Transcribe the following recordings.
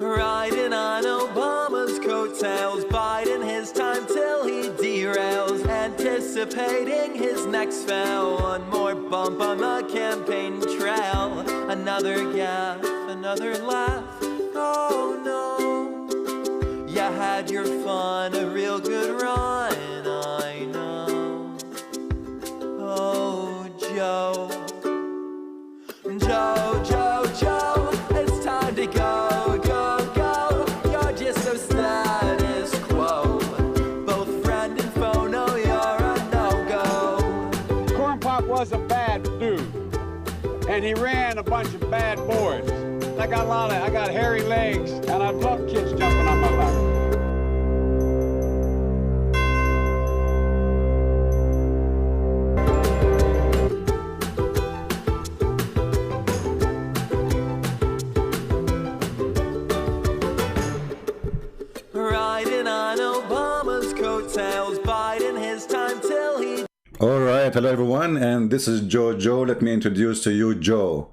Riding on Obama's coattails, biding his time till he derails, anticipating his next spell. One more bump on the campaign trail, another gaffe, another laugh. Oh no, you had your fun, a real good run, I know. Oh, Joe, Joe, Joe, Joe, it's time to go, go, go. You're just so status quo. Both friend and foe know you're a no-go. Corn Pop was a bad dude, and he ran a bunch of bad boys. I got hairy legs, and I love kids jumping on my lap. Riding on Obama's coattails, biding his time till he... All right, hello everyone, and this is Joe. Let me introduce to you Joe.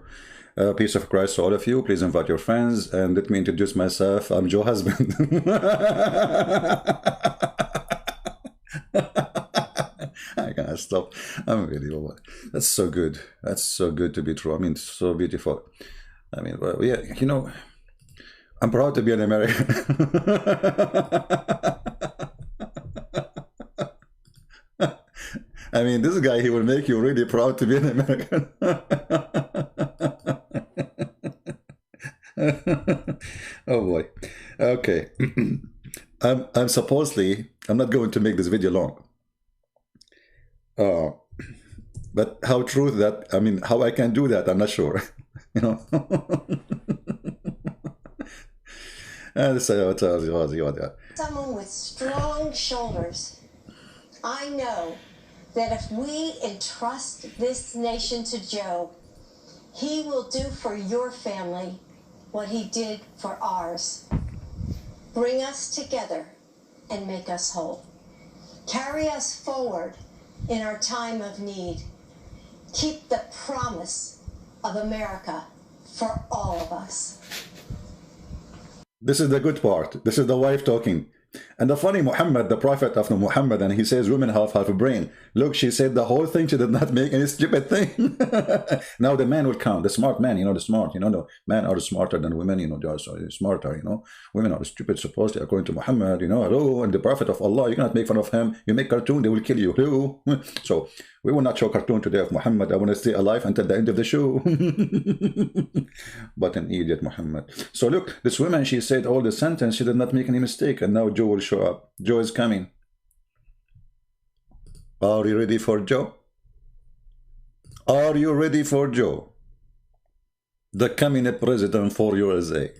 Peace of Christ to all of you. Please invite your friends, and let me introduce myself. I'm Joe husband. I can't stop. Unbelievable. That's so good. That's so good to be true. I mean, so beautiful. I mean, well, yeah, you know, I'm proud to be an American. I mean, this guy, he will make you really proud to be an American. Oh boy. Okay. I'm supposedly, I'm not going to make this video long. But how true that, I mean, how I can do that, I'm not sure. You know. Someone with strong shoulders. I know that if we entrust this nation to Joe, he will do for your family what he did for ours. Bring us together and make us whole. Carry us forward in our time of need. Keep the promise of America for all of us. This is the good part. This is the wife talking. And the funny Muhammad, the prophet of Muhammad, and he says women have a brain. Look, she said the whole thing. She did not make any stupid thing. Now the man will count. The smart man, you know, the smart, you know, the men are smarter than women, you know, they are smarter, you know. Women are stupid, supposedly, according to Muhammad, you know. Hello, and the prophet of Allah, you cannot make fun of him. You make cartoon, they will kill you. Hello. So we will not show cartoon today of Muhammad. I want to stay alive until the end of the show. But an idiot, Muhammad. So look, this woman, she said all the sentence. She did not make any mistake. And now Joe will show up. Joe is coming. Are you ready for Joe? Are you ready for Joe? The coming president for USA.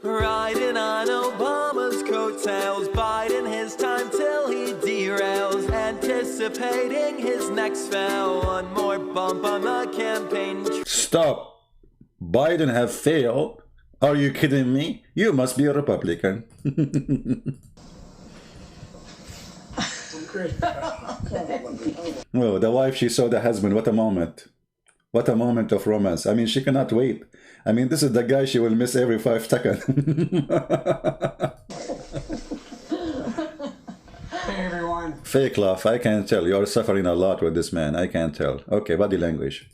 Riding on Obama's coattails, biding his time till he derails, anticipating his next spell. One more bump on the campaign. Stop. Biden have failed. Are you kidding me? You must be a Republican. Well, the wife, she saw the husband. What a moment. What a moment of romance. I mean, she cannot wait. I mean, this is the guy she will miss every 5 seconds. Hey, everyone. Fake laugh. I can tell. You are suffering a lot with this man. I can tell. Okay, body language.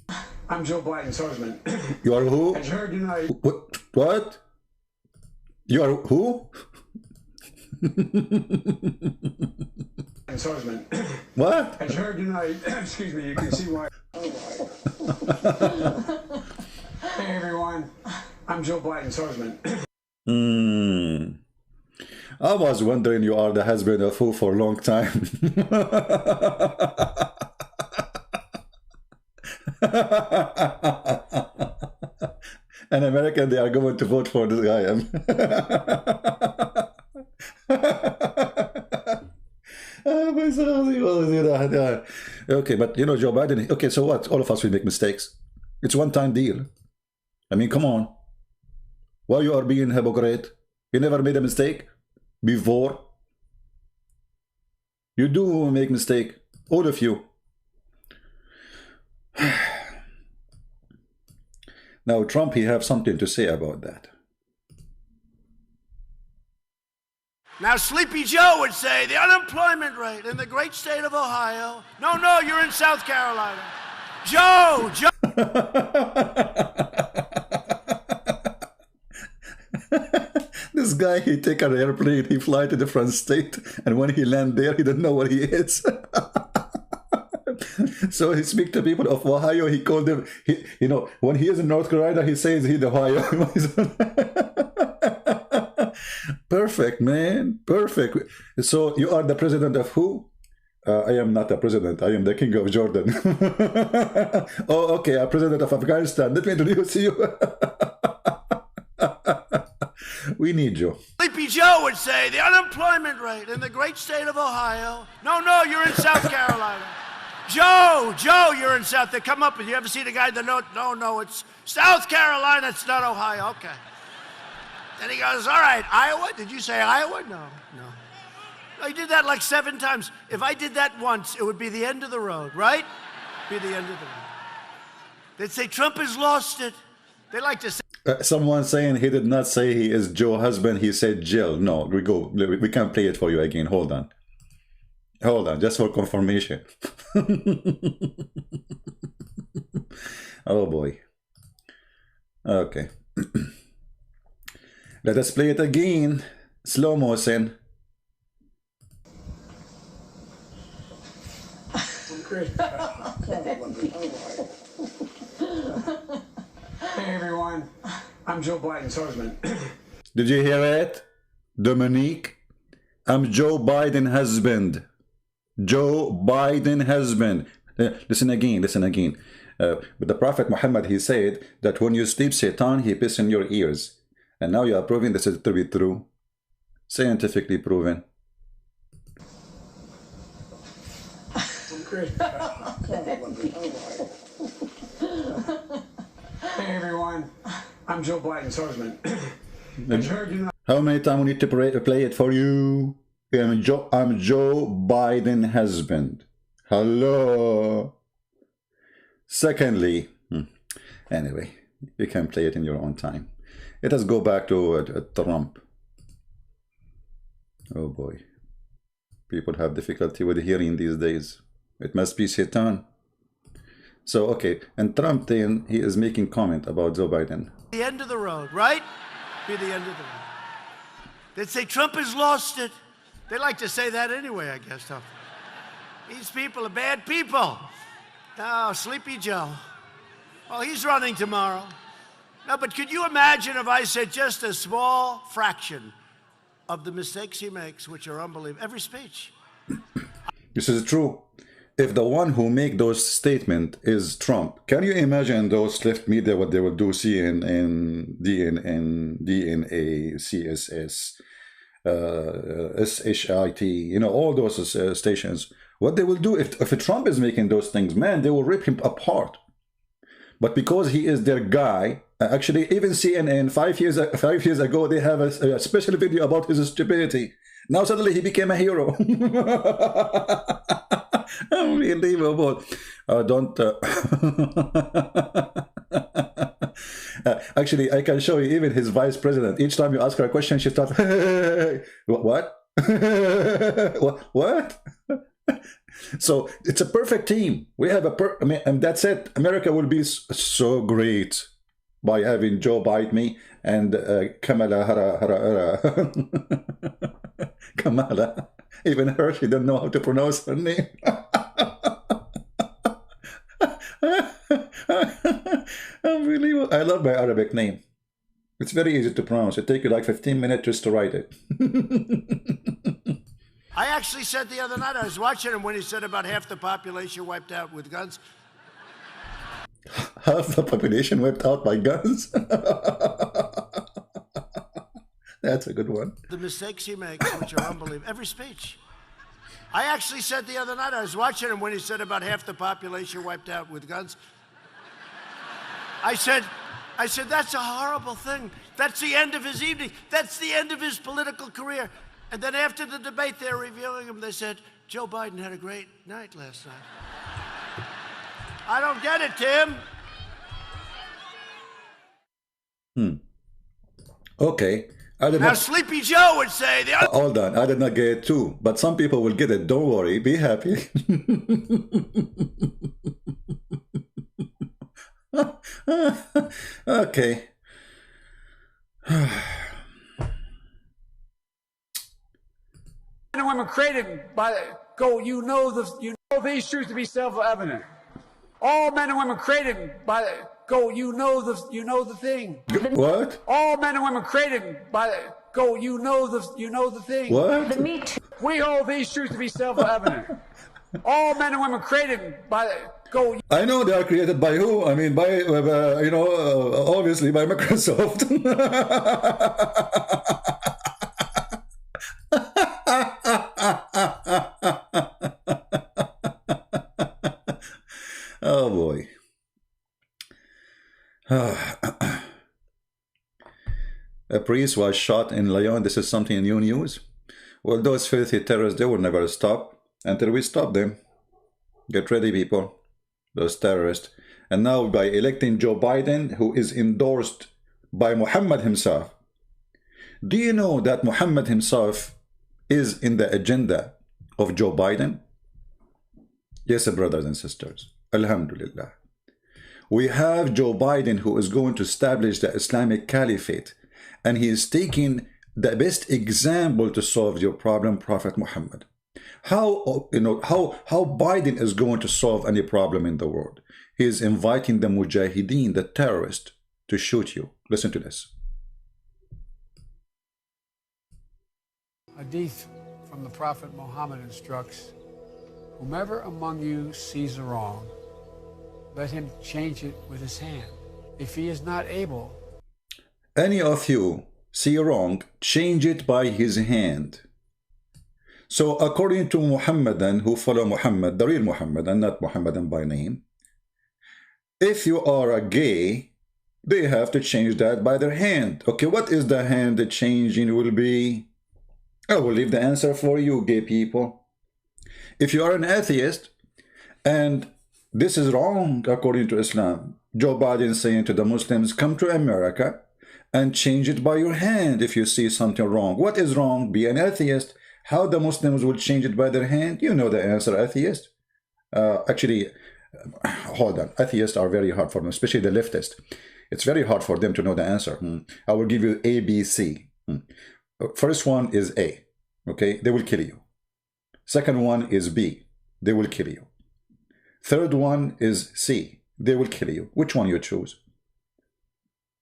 I'm Joe Biden's husband. You are who? As you heard tonight. What? You are who? His husband. What? As you heard tonight, excuse me, you can see why. Hey, everyone. I'm Joe Biden's husband. I was wondering you are the husband of who for a long time. And American, they are going to vote for this guy. Okay, but you know, Joe Biden, okay, so what? All of us will make mistakes. It's one-time deal. I mean, come on. Why you are being hypocrite? You never made a mistake before. You do make mistake, all of you. Now, Trump, he have something to say about that. Now, Sleepy Joe would say the unemployment rate in the great state of Ohio. No, you're in South Carolina. Joe. This guy, he take an airplane, he fly to different state, and when he land there, he don't know where he is. So he speak to people of Ohio, he called them, you know, when he is in North Carolina, he says he's Ohio. Perfect, man, perfect. So you are the president of who? I am not a president, I am the king of Jordan. Oh, okay, I'm president of Afghanistan. Let me introduce you. We need you. Sleepy Joe would say the unemployment rate in the great state of Ohio. No, you're in South Carolina. Joe, you're in South. They come up and you ever see the guy that no, it's South Carolina. It's not Ohio. Okay. Then he goes, all right, Iowa. Did you say Iowa? No. I did that like 7 times. If I did that once, it would be the end of the road, right? Be the end of the road. They'd say Trump has lost it. They like to say. Someone saying he did not say he is Joe's husband. He said Jill. No, we can't play it for you again. Hold on, just for confirmation. Oh boy. Okay. Let us play it again. Slow motion. Hey everyone, I'm Joe Biden's husband. Did you hear it, Dominique? I'm Joe Biden's husband. Joe Biden's husband. Listen again. But the Prophet Muhammad, he said that when you sleep, Satan, he pisses in your ears. And now you are proving this to be true. Scientifically proven. Hey everyone, I'm Joe Biden's husband. How many times we need to play it for you? I'm Joe Biden's husband. Hello. Secondly, anyway, you can play it in your own time. Let us go back to Trump. Oh boy. People have difficulty with hearing these days. It must be Satan. So, okay, and Trump then, he is making comment about Joe Biden. The end of the road, right? Be the end of the road. They'd say Trump has lost it. They like to say that anyway, I guess. Huh? These people are bad people. Oh, Sleepy Joe. Well, he's running tomorrow. No, but could you imagine if I said just a small fraction of the mistakes he makes, which are unbelievable, every speech? This is true. If the one who make those statements is Trump, can you imagine those left media, what they will do, CNN, DNA, CSS, SHIT, you know, all those stations, what they will do if Trump is making those things, man, they will rip him apart. But because he is their guy, actually, even CNN 5 years ago, they have a special video about his stupidity. Now suddenly he became a hero. Unbelievable. Actually, I can show you even his vice president. Each time you ask her a question, she starts, what? What? So it's a perfect team. We have and that's it. America will be so great by having Joe Biden and Kamala Kamala. Even her, she doesn't know how to pronounce her name. Unbelievable. I love my Arabic name. It's very easy to pronounce. It takes you like 15 minutes just to write it. I actually said the other night, I was watching him when he said about half the population wiped out with guns. Half the population wiped out by guns. That's a good one. The mistakes he makes, which are unbelievable. Every speech. I actually said the other night, I was watching him when he said about half the population wiped out with guns. I said, that's a horrible thing. That's the end of his evening. That's the end of his political career. And then after the debate, they're reviewing him. They said, Joe Biden had a great night last night. I don't get it, Tim. Okay. I did Now, not, Sleepy Joe would say, hold on, I did not get it too, but some people will get it. Don't worry, be happy. Okay. Men and women created by you know these truths to be self-evident. All men and women created by you know the thing. What? All men and women created by you know the thing. What? The Me Too. We hold these truths to be self-evident. All men and women created by I know they are created by who? I mean, by, you know, obviously by Microsoft. Oh boy. A priest was shot in Lyon. This is something new news. Well, those filthy terrorists, they will never stop until we stop them. Get ready, people. Those terrorists. And now by electing Joe Biden, who is endorsed by Muhammad himself. Do you know that Muhammad himself is in the agenda of Joe Biden? Yes, brothers and sisters. Alhamdulillah. We have Joe Biden who is going to establish the Islamic Caliphate, and he is taking the best example to solve your problem, Prophet Muhammad. How, you know, how Biden is going to solve any problem in the world? He is inviting the mujahideen, the terrorists, to shoot you. Listen to this. Hadith from the Prophet Muhammad instructs, whomever among you sees a wrong, let him change it with his hand. If he is not able, any of you see wrong, change it by his hand. So according to Muhammadan, who follow Muhammad, the real Muhammadan, not Muhammadan by name, if you are a gay, they have to change that by their hand. Okay, what is the hand the changing will be? I will leave the answer for you, gay people. If you are an atheist, and this is wrong according to Islam, Joe Biden is saying to the Muslims, come to America and change it by your hand if you see something wrong. What is wrong? Be an atheist. How the Muslims will change it by their hand? You know the answer, atheist. Actually, hold on. Atheists are very hard for them, especially the leftist. It's very hard for them to know the answer. I will give you A, B, C. First one is A. Okay, they will kill you. Second one is B. They will kill you. Third one is C. They will kill you. Which one you choose?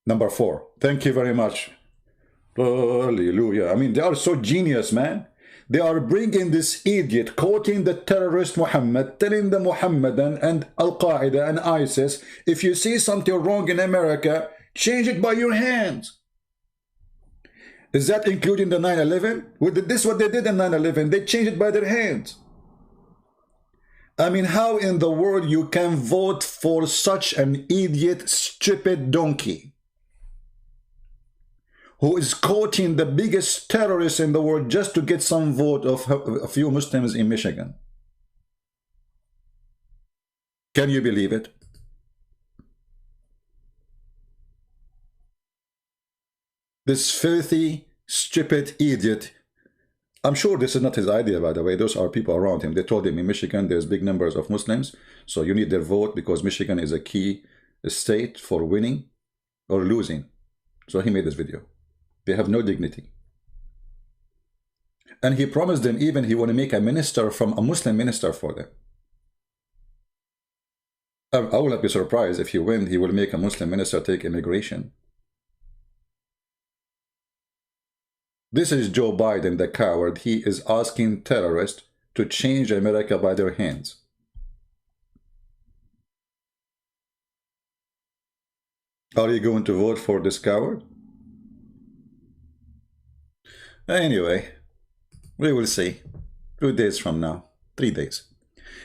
Number 4. Thank you very much. Hallelujah. I mean, they are so genius, man. They are bringing this idiot, quoting the terrorist Muhammad, telling the Muhammadan and Al-Qaeda and ISIS, if you see something wrong in America, change it by your hands. Is that including the 9/11? This is what they did in 9/11. They changed it by their hands. I mean, how in the world you can vote for such an idiot, stupid donkey who is quoting the biggest terrorist in the world just to get some vote of a few Muslims in Michigan? Can you believe it? This filthy, stupid idiot. I'm sure this is not his idea, by the way. Those are people around him. They told him in Michigan there's big numbers of Muslims, so you need their vote because Michigan is a key state for winning or losing. So he made this video. They have no dignity. And he promised them even he want to make a minister from a Muslim minister for them. I will not be surprised if he wins, he will make a Muslim minister take immigration. This is Joe Biden, the coward. He is asking terrorists to change America by their hands. Are you going to vote for this coward? Anyway, we will see. 2 days from now. 3 days.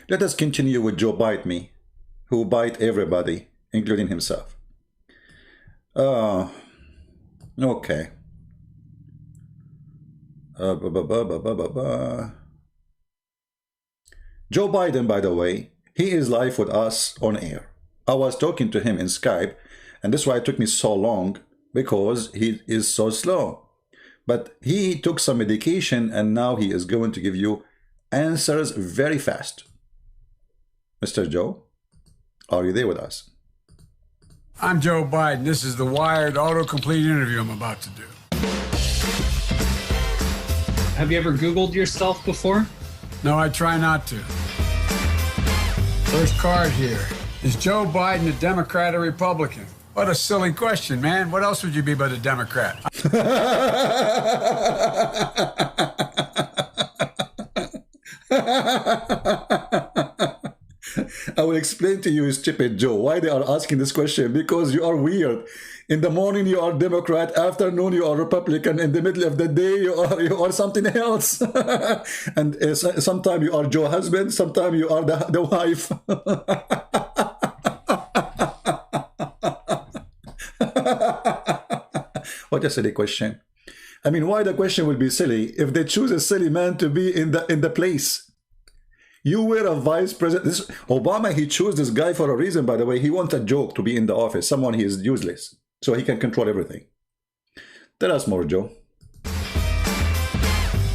Let us continue with Joe Bite Me, who bite everybody, including himself. Okay. Joe Biden, by the way, he is live with us on air. I was talking to him in Skype, and that's why it took me so long, because he is so slow. But he took some medication, and now he is going to give you answers very fast. Mr. Joe, are you there with us? I'm Joe Biden. This is the Wired autocomplete interview I'm about to do. Have you ever Googled yourself before? No, I try not to. First card here. Is Joe Biden a Democrat or Republican? What a silly question, man. What else would you be but a Democrat? I will explain to you, stupid Joe, why they are asking this question. Because you are weird. In the morning you are Democrat, afternoon you are Republican, in the middle of the day you are something else. And sometimes you are Joe husband, sometimes you are the wife. What a silly question. I mean, why the question will be silly if they choose a silly man to be in the place? You were a vice president. Obama, he chose this guy for a reason, by the way. He wants a joke to be in the office, someone he is useless, so he can control everything. Tell us more, Joe.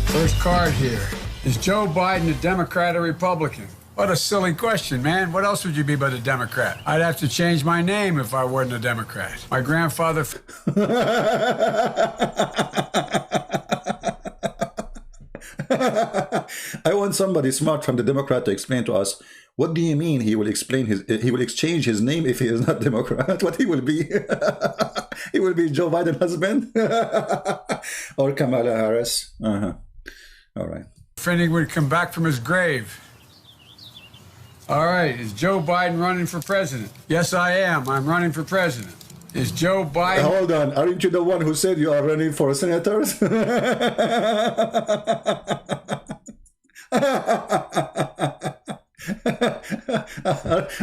First card here. Is Joe Biden a Democrat or Republican? What a silly question, man. What else would you be but a Democrat? I'd have to change my name if I wasn't a Democrat. My grandfather... I want somebody smart from the Democrat to explain to us, what do you mean he will exchange his name if he is not Democrat? What he will be? He will be Joe Biden's husband? Or Kamala Harris? All right. Finning would come back from his grave. All right, is Joe Biden running for president? Yes, I am. I'm running for president. Is Joe Biden... Hold on. Aren't you the one who said you are running for senators?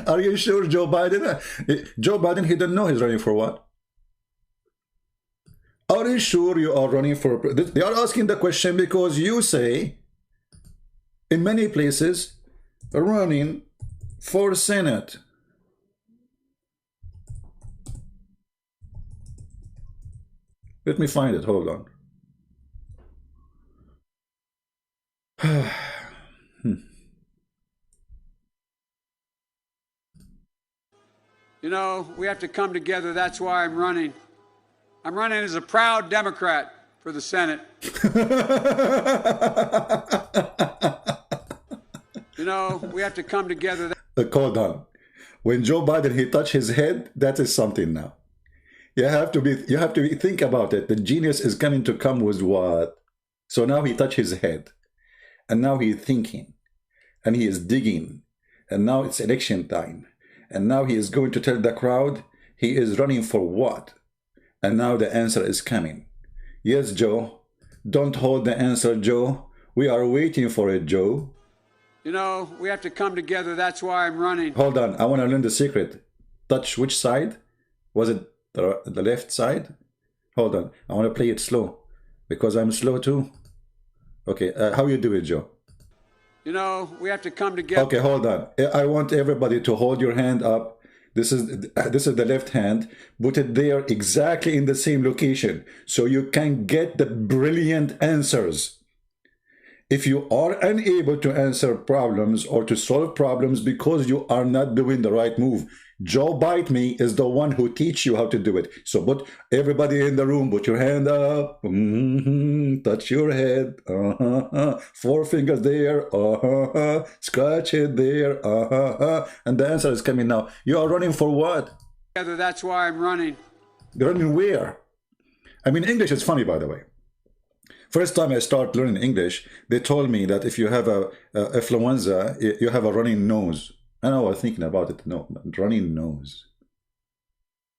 Are you sure, Joe Biden? Joe Biden, he doesn't know he's running for what? Are you sure you are running for... They are asking the question because you say, in many places, running for Senate. Let me find it. Hold on. You know, we have to come together. That's why I'm running. I'm running as a proud Democrat for the Senate. You know, we have to come together. Hold on. When Joe Biden, he touched his head, that is something now. You have to think about it. The genius is coming to come with what? So now he touched his head. And now he's thinking. And he is digging. And now it's election time. And now he is going to tell the crowd he is running for what? And now the answer is coming. Yes, Joe. Don't hold the answer, Joe. We are waiting for it, Joe. You know, we have to come together. That's why I'm running. Hold on. I want to learn the secret. Touch which side? Was it the left side? Hold on. I want to play it slow. Because I'm slow too. Okay. How you do it, Joe? You know, we have to come together. Okay, hold on. I want everybody to hold your hand up. This is the left hand. Put it there exactly in the same location so you can get the brilliant answers. If you are unable to answer problems or to solve problems because you are not doing the right move, Joe Bite Me is the one who teach you how to do it. So put everybody in the room, put your hand up, touch your head, 4 fingers there, scratch it there, and the answer is coming now. You are running for what? That's why I'm running. Running where? I mean, English is funny, by the way. First time I start learning English, they told me that if you have a influenza, you have a running nose. I know I was thinking about it. No, running nose.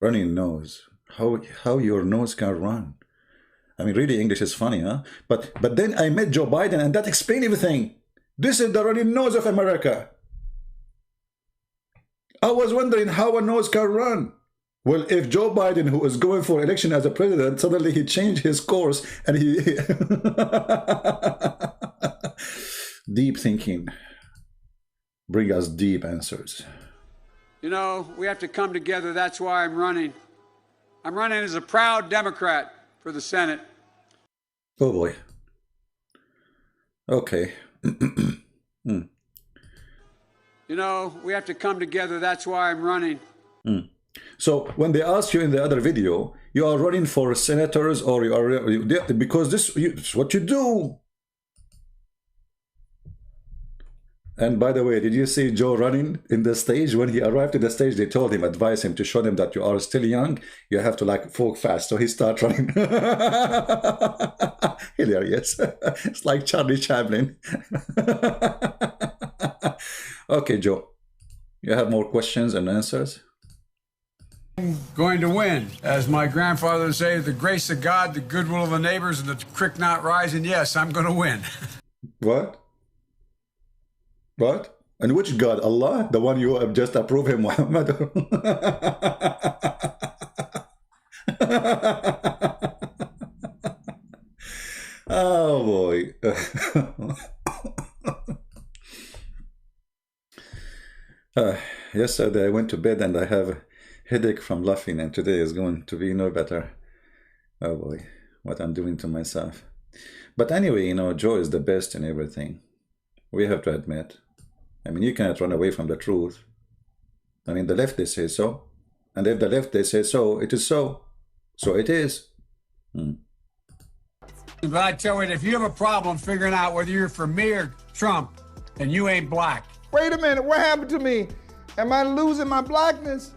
Running nose. How your nose can run? I mean, really, English is funny, huh? But then I met Joe Biden, and that explained everything. This is the running nose of America. I was wondering how a nose can run. Well, if Joe Biden, who is going for election as a president, suddenly he changed his course and he... Deep thinking. Bring us deep answers. You know, we have to come together. That's why I'm running. I'm running as a proud Democrat for the Senate. Oh boy. Okay. You know, we have to come together. That's why I'm running. So when they asked you in the other video, you are running for senators, or you are, because this is what you do. And by the way, did you see Joe running in the stage? When he arrived at the stage, they told him, advise him to show them that you are still young. You have to like walk fast. So he started running. Hilarious. It's like Charlie Chaplin. Okay, Joe, you have more questions and answers? Going to win. As my grandfather would say, the grace of God, the goodwill of the neighbors, and the creek not rising. Yes, I'm going to win. What? What? And which God? Allah? The one you have just approved him, Muhammad? Oh boy. Yesterday I went to bed and I have a headache from laughing, and today is going to be no better. Oh boy, what I'm doing to myself. But anyway, you know, Joe is the best in everything. We have to admit. I mean, you cannot run away from the truth. I mean, the left, they say so. And if the left, they say so, it is so. So it is. But I tell you, if you have a problem figuring out whether you're for me or Trump, then you ain't black. Wait a minute, what happened to me? Am I losing my blackness?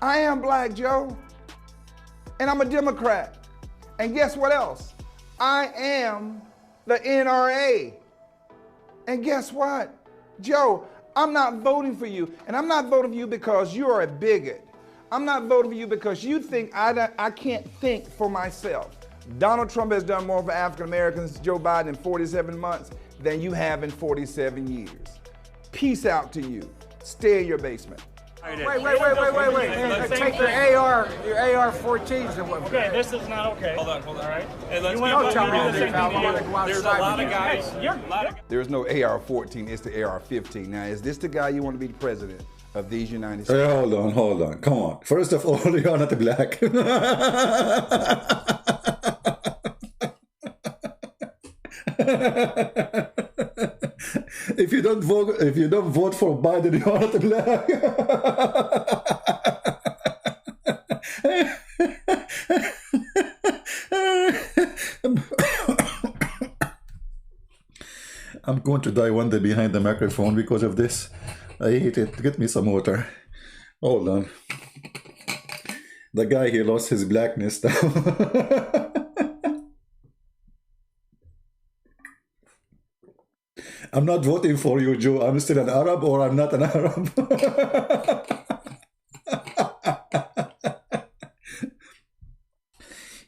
I am black, Joe. And I'm a Democrat. And guess what else? I am the NRA. And guess what? Joe, I'm not voting for you. And I'm not voting for you because you are a bigot. I'm not voting for you because you think I can't think for myself. Donald Trump has done more for African Americans, Joe Biden, in 47 months than you have in 47 years. Peace out to you. Stay in your basement. Wait. Take your AR-14s. Okay, this is not okay. Hold on. All right. Hey, let's Don't tell me there's a lot of guys. There's no AR-14, it's the AR-15. Now, is this the guy you want to be the president of these United States? Hey, hold on. Come on. First of all, you are not black. If you don't vote for Biden, you are not black. I'm going to die one day behind the microphone because of this. I hate it. Get me some water. Hold on. The guy, he lost his blackness now. I'm not voting for you, Joe. I'm still an Arab, or I'm not an Arab.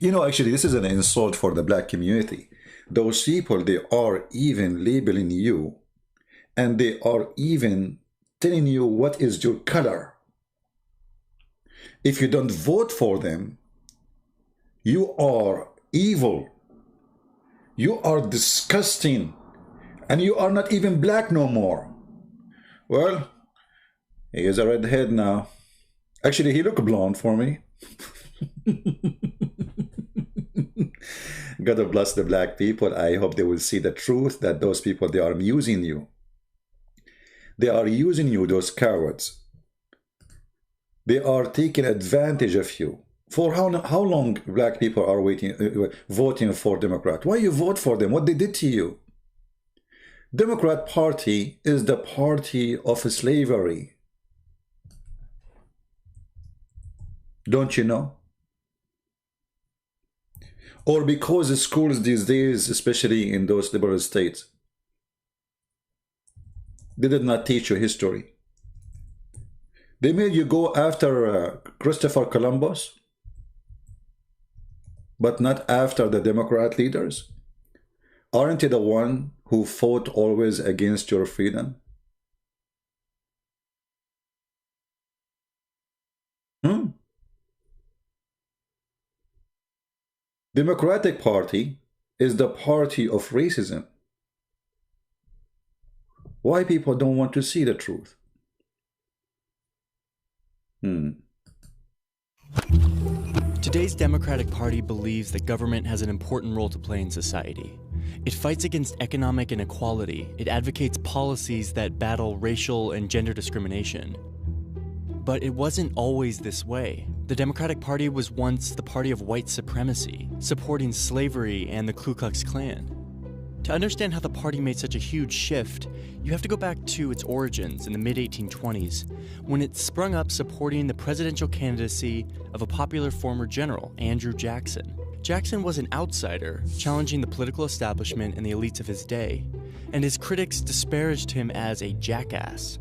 You know, actually, this is an insult for the black community. Those people, they are even labeling you, and they are even telling you what is your color. If you don't vote for them, you are evil. You are disgusting. And you are not even black no more. Well, he is a redhead now. Actually, he looked blonde for me. God bless the black people. I hope they will see the truth that those people, they are using you. They are using you, those cowards. They are taking advantage of you. For how long black people are voting for Democrat? Why you vote for them? What they did to you? Democrat Party is the party of slavery. Don't you know? Or because the schools these days, especially in those liberal states, they did not teach you history. They made you go after Christopher Columbus, but not after the Democrat leaders? Aren't you the one who fought always against your freedom? Democratic Party is the party of racism. Why people don't want to see the truth? Today's Democratic Party believes that government has an important role to play in society. It fights against economic inequality. It advocates policies that battle racial and gender discrimination. But it wasn't always this way. The Democratic Party was once the party of white supremacy, supporting slavery and the Ku Klux Klan. To understand how the party made such a huge shift, you have to go back to its origins in the mid-1820s, when it sprung up supporting the presidential candidacy of a popular former general, Andrew Jackson. Jackson was an outsider, challenging the political establishment and the elites of his day, and his critics disparaged him as a jackass.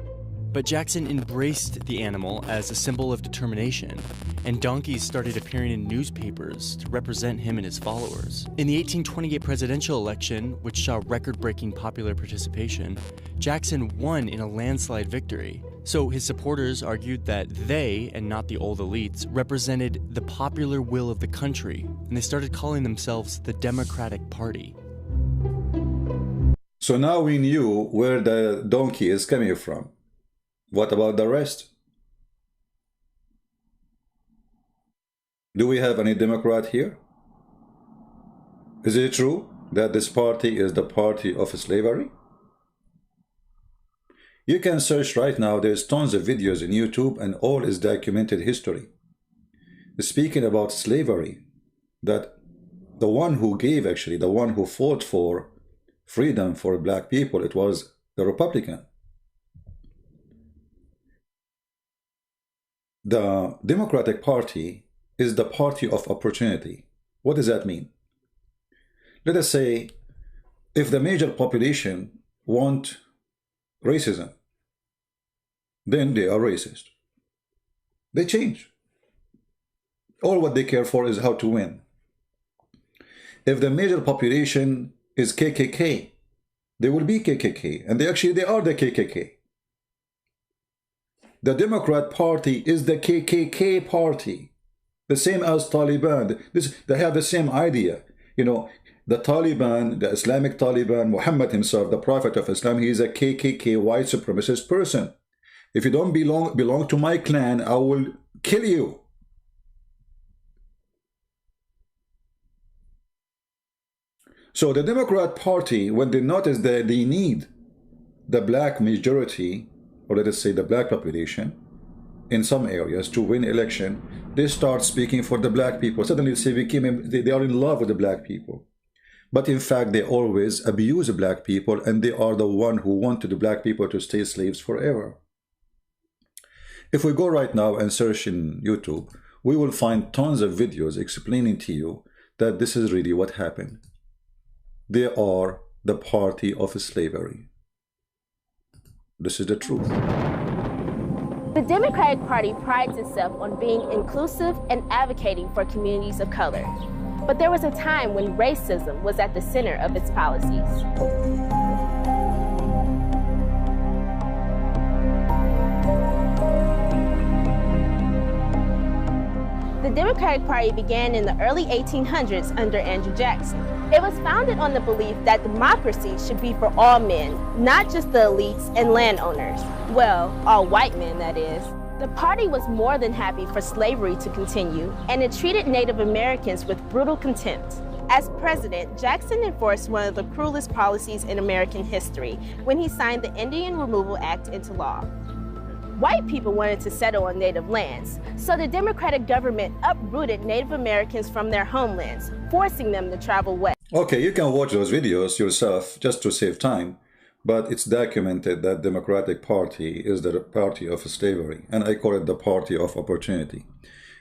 But Jackson embraced the animal as a symbol of determination, and donkeys started appearing in newspapers to represent him and his followers. In the 1828 presidential election, which saw record-breaking popular participation, Jackson won in a landslide victory. So his supporters argued that they, and not the old elites, represented the popular will of the country, and they started calling themselves the Democratic Party. So now we knew where the donkey is coming from. What about the rest? Do we have any Democrat here? Is it true that this party is the party of slavery? You can search right now, there's tons of videos in YouTube and all is documented history. Speaking about slavery, that the one who gave, actually, the one who fought for freedom for black people, it was the Republican. The Democratic Party is the party of opportunity. What does that mean? Let us say, if the major population want racism, then they are racist. They change. All what they care for is how to win. If the major population is KKK, they will be KKK, and they are the KKK. The Democrat Party is the KKK party, the same as Taliban. They have the same idea. You know, the Taliban, the Islamic Taliban, Muhammad himself, the Prophet of Islam, he is a KKK white supremacist person. If you don't belong to my clan, I will kill you. So the Democrat Party, when they notice that they need the black majority, or let us say the black population, in some areas to win election, they start speaking for the black people. Suddenly they are in love with the black people. But in fact, they always abuse the black people, and they are the one who wanted the black people to stay slaves forever. If we go right now and search in YouTube, we will find tons of videos explaining to you that this is really what happened. They are the party of slavery. This is the truth. The Democratic Party prides itself on being inclusive and advocating for communities of color. But there was a time when racism was at the center of its policies. The Democratic Party began in the early 1800s under Andrew Jackson. It was founded on the belief that democracy should be for all men, not just the elites and landowners. Well, all white men, that is. The party was more than happy for slavery to continue, and it treated Native Americans with brutal contempt. As president, Jackson enforced one of the cruelest policies in American history when he signed the Indian Removal Act into law. White people wanted to settle on native lands, so the Democratic government uprooted Native Americans from their homelands, forcing them to travel west. Okay, you can watch those videos yourself just to save time, but it's documented that Democratic Party is the party of slavery, and I call it the party of opportunity.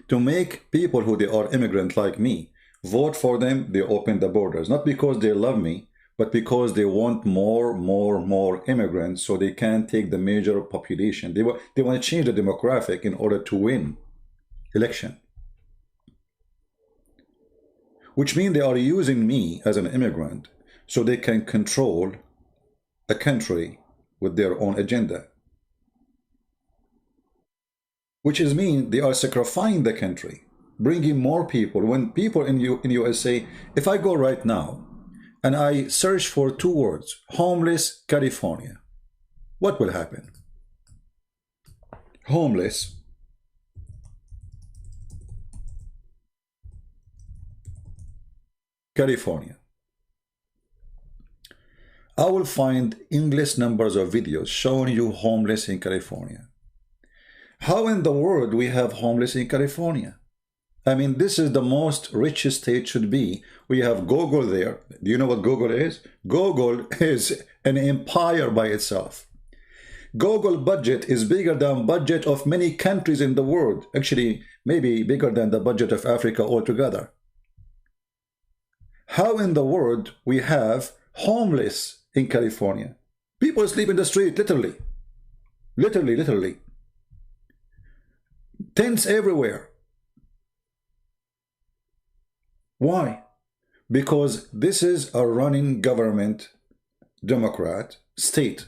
To make people who they are immigrant like me vote for them, they open the borders, not because they love me, but because they want more immigrants, so they can't take the major population. They want to change the demographic in order to win election. Which means they are using me as an immigrant so they can control a country with their own agenda. Which is mean they are sacrificing the country, bringing more people. When people in USA, if I go right now and I search for 2 words, homeless California, what will happen? Homeless California. I will find endless numbers of videos showing you homeless in California. How in the world we have homeless in California? I mean, this is the most richest state should be. We have Google there. Do you know what Google is? Google is an empire by itself. Google budget is bigger than budget of many countries in the world. Actually, maybe bigger than the budget of Africa altogether. How in the world we have homeless in California? People sleep in the street, literally. Literally. Tents everywhere. Why? Because this is a running government, Democrat state.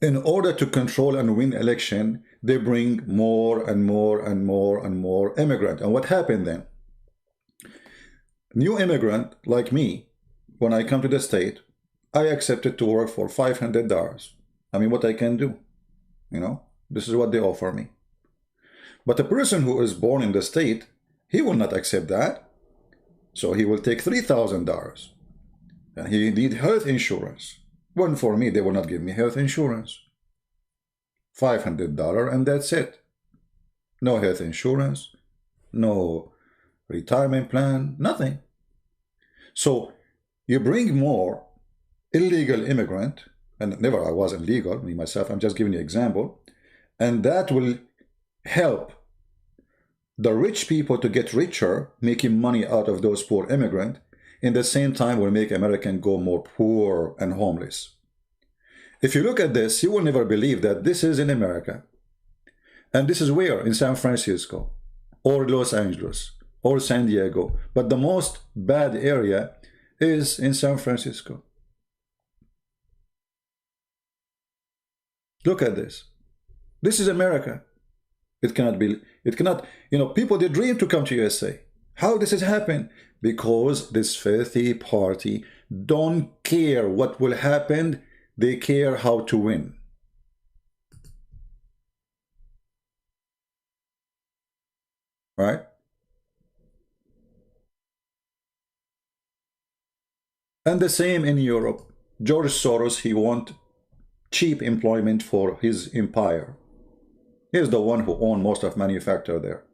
In order to control and win election, they bring more and more immigrant. And what happened then? New immigrant like me, when I come to the state, I accepted to work for $500. I mean, what I can do, you know, this is what they offer me. But a person who is born in the state, he will not accept that. So he will take $3,000 and he need health insurance. When for me, they will not give me health insurance. $500 and that's it. No health insurance, no retirement plan, nothing. So you bring more illegal immigrant, and never I wasn't legal, me myself, I'm just giving you an example, and that will help the rich people to get richer, making money out of those poor immigrants. In the same time will make American go more poor and homeless. If you look at this, you will never believe that this is in America. And this is where? In San Francisco, or Los Angeles, or San Diego. But the most bad area is in San Francisco. Look at this. This is America. It cannot be, you know, people, they dream to come to USA. How this has happened? Because this filthy party don't care what will happen. They care how to win. Right? And the same in Europe. George Soros, he wants cheap employment for his empire. He is the one who owns most of manufacture there.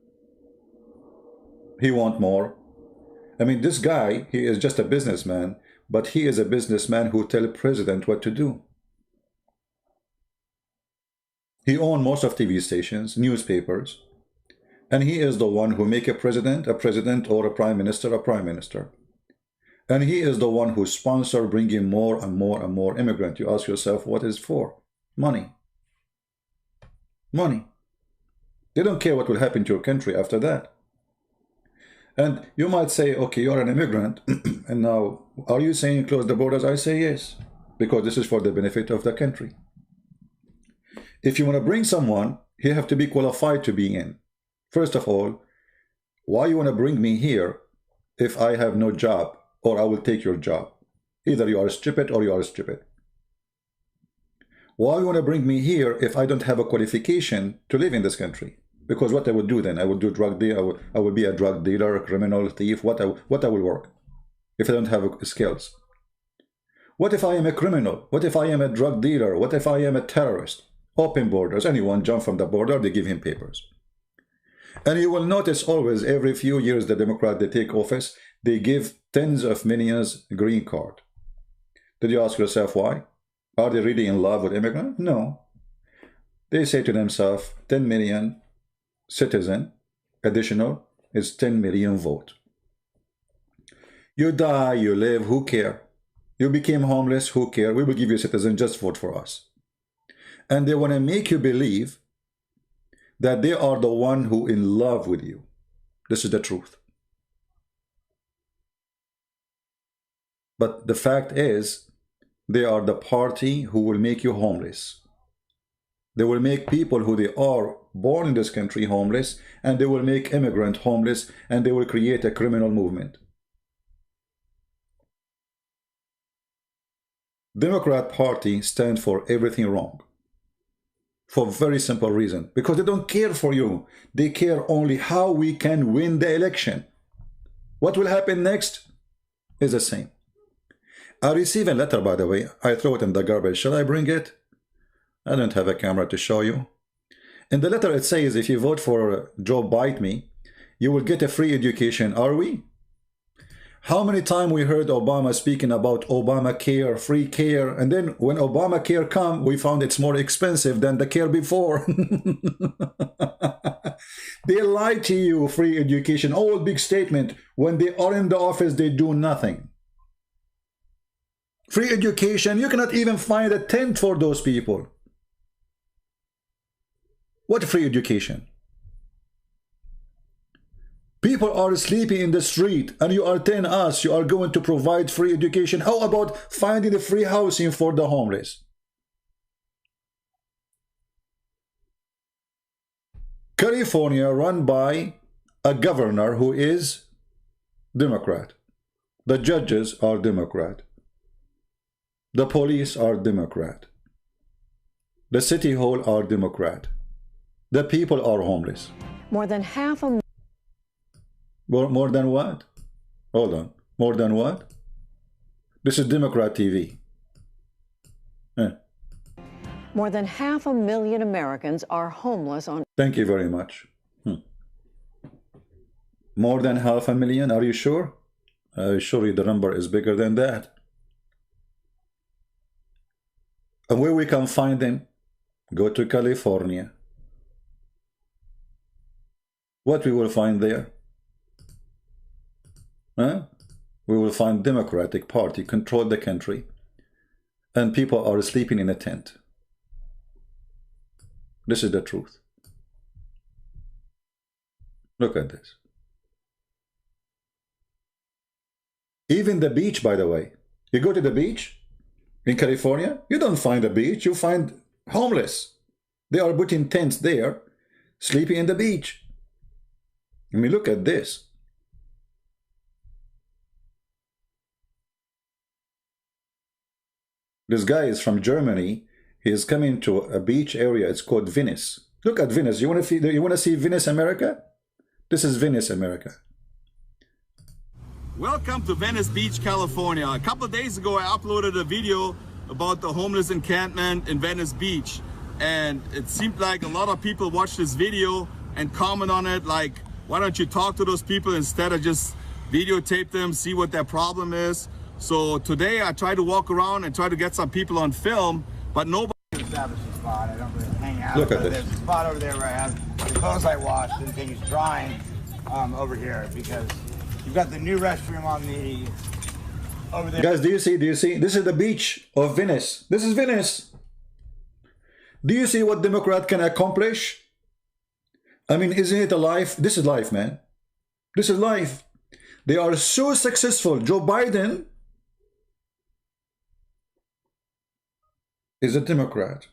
He wants more. I mean, this guy, he is just a businessman, but he is a businessman who tells the president what to do. He owns most of TV stations, newspapers, and he is the one who makes a president, or a prime minister. And he is the one who sponsors bringing more and more immigrants. You ask yourself, what is for? Money. Money. They don't care what will happen to your country after that. And you might say, okay, you're an immigrant, and now, are you saying close the borders? I say yes, because this is for the benefit of the country. If you want to bring someone, you have to be qualified to be in. First of all, why you want to bring me here if I have no job, or I will take your job? Either you are stupid or you are stupid. Why you want to bring me here if I don't have a qualification to live in this country? Because what I would do then, I would do drug deal, I would be a drug dealer, a criminal, thief, what I will work if I don't have skills. What if I am a criminal? What if I am a drug dealer? What if I am a terrorist? Open borders, anyone jump from the border, they give him papers. And you will notice always, every few years, the Democrat, they take office, they give tens of millions green card. Did you ask yourself why? Are they really in love with immigrants? No. They say to themselves, 10 million citizen additional is 10 million vote. You die, you live, who care? You became homeless, who cares? We will give you a citizen, just vote for us. And they want to make you believe that they are the one who in love with you. This is the truth. But the fact is, they are the party who will make you homeless. They will make people who they are born in this country homeless, and they will make immigrants homeless, and they will create a criminal movement. Democrat Party stands for everything wrong. For a very simple reason. Because they don't care for you. They care only how we can win the election. What will happen next is the same. I received a letter, by the way. I throw it in the garbage. Shall I bring it? I don't have a camera to show you. In the letter it says, if you vote for Joe Biden, you will get a free education. Are we? How many times we heard Obama speaking about Obamacare, free care, and then when Obamacare come, we found it's more expensive than the care before. They lie to you, free education, all big statement. When they are in the office, they do nothing. Free education, you cannot even find a tent for those people. What free education? People are sleeping in the street and you are telling us you are going to provide free education. How about finding a free housing for the homeless? California run by a governor who is Democrat. The judges are Democrat. The police are Democrat. The city hall are Democrat. The people are homeless. More than half a... More than what? Hold on. More than what? This is Democrat TV. More than 500,000 Americans are homeless on... Thank you very much. More than 500,000? Are you sure? Surely the number is bigger than that. And where we can find them? Go to California. What we will find there? We will find Democratic Party control the country and people are sleeping in a tent. This is the truth. Look at this. Even the beach, by the way. You go to the beach in California, you don't find a beach, you find homeless. They are putting tents there, sleeping in the beach. I mean, look at this. This guy is from Germany. He is coming to a beach area. It's called Venice. Look at Venice. You want to see Venice, America? This is Venice, America. Welcome to Venice Beach, California. A couple of days ago, I uploaded a video about the homeless encampment in Venice Beach. And it seemed like a lot of people watched this video and comment on it like, why don't you talk to those people instead of just videotape them, see what their problem is. So today I tried to walk around and try to get some people on film, but nobody established a spot. I don't really hang out. Look at this. There's a spot over there where I have the clothes I washed and things drying over here because you've got the new restroom on the over there. Guys, do you see? This is the beach of Venice. This is Venice. Do you see what Democrat can accomplish? I mean, isn't it a life? This is life, man. This is life. They are so successful. Joe Biden is a Democrat.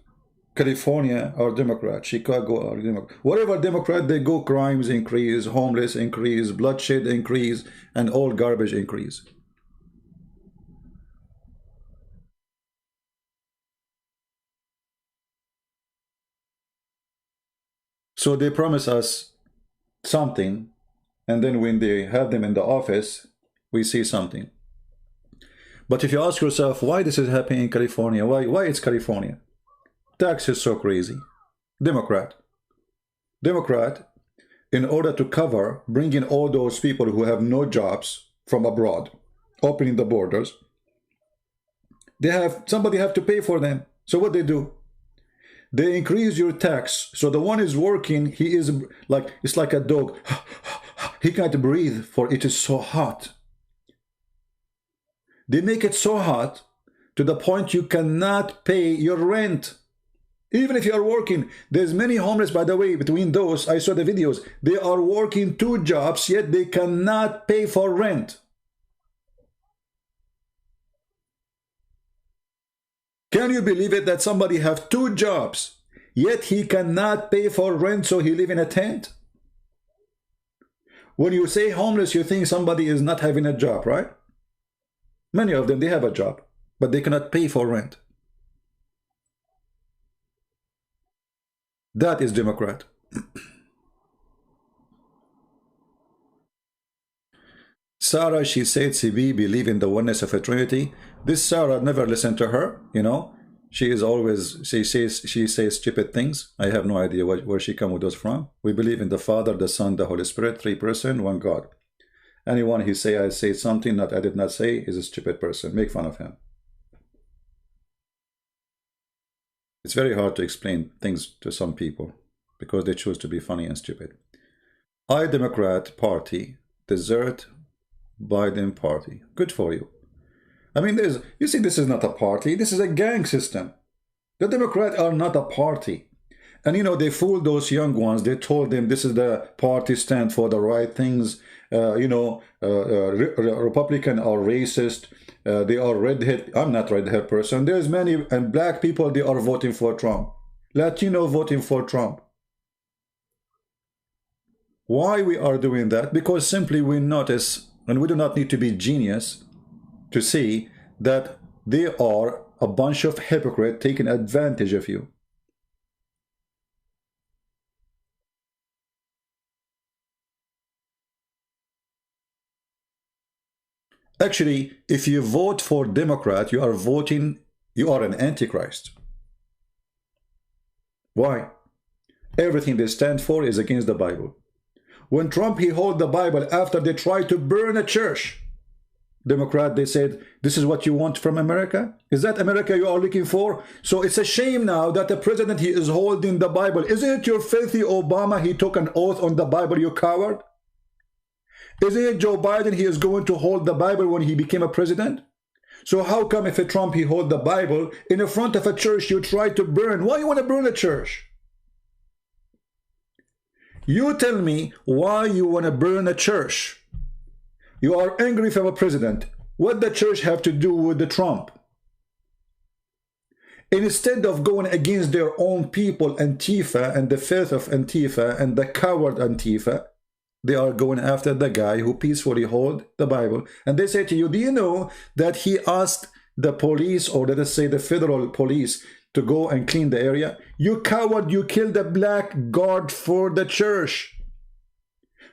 California are Democrat. Chicago are Democrat. Whatever Democrat they go, crimes increase, homeless increase, bloodshed increase, and all garbage increase. So they promise us something, and then when they have them in the office, we see something. But if you ask yourself why this is happening in California, why it's California? Tax is so crazy. Democrat, in order to cover, bring in all those people who have no jobs from abroad, opening the borders, somebody have to pay for them. So what they do? They increase your tax. So the one is working, he is like, it's like a dog. He can't breathe for it is so hot. They make it so hot to the point you cannot pay your rent. Even if you are working, there's many homeless, by the way, between those, I saw the videos, they are working 2 jobs, yet they cannot pay for rent. Can you believe it that somebody have 2 jobs, yet he cannot pay for rent, so he live in a tent? When you say homeless, you think somebody is not having a job, right? Many of them, they have a job, but they cannot pay for rent. That is Democrat. Sarah, she said CB believe in the oneness of a Trinity. This Sarah, never listened to her, you know. She is always, she says stupid things. I have no idea where she come with those from. We believe in the Father, the Son, the Holy Spirit, 3 persons, 1 God. Anyone who say I say something that I did not say is a stupid person. Make fun of him. It's very hard to explain things to some people because they choose to be funny and stupid. I Democrat Party, desert Biden Party. Good for you. I mean, you see, this is not a party. This is a gang system. The Democrats are not a party. And, you know, they fooled those young ones. They told them this is the party stand for the right things. You know, Republican are racist. They are redhead. I'm not redhead person. There's many, and black people, they are voting for Trump. Latino voting for Trump. Why we are doing that? Because simply we notice, and we do not need to be genius to see that they are a bunch of hypocrites taking advantage of you. Actually, if you vote for Democrat, you are an antichrist. Why? Everything they stand for is against the Bible. When Trump, he held the Bible after they tried to burn a church. Democrat, they said, this is what you want from America? Is that America you are looking for? So it's a shame now that the president, he is holding the Bible. Isn't it your filthy Obama, he took an oath on the Bible, you coward? Isn't it Joe Biden, he is going to hold the Bible when he became a president? So how come if a Trump, he hold the Bible in the front of a church you try to burn? Why you want to burn a church? You tell me why you want to burn a church. You are angry from a president. What the church have to do with the Trump? Instead of going against their own people, Antifa and the filth of Antifa and the coward Antifa, they are going after the guy who peacefully hold the Bible. And they say to you, do you know that he asked the police, or let us say the federal police, to go and clean the area? You coward, you killed a black guard for the church.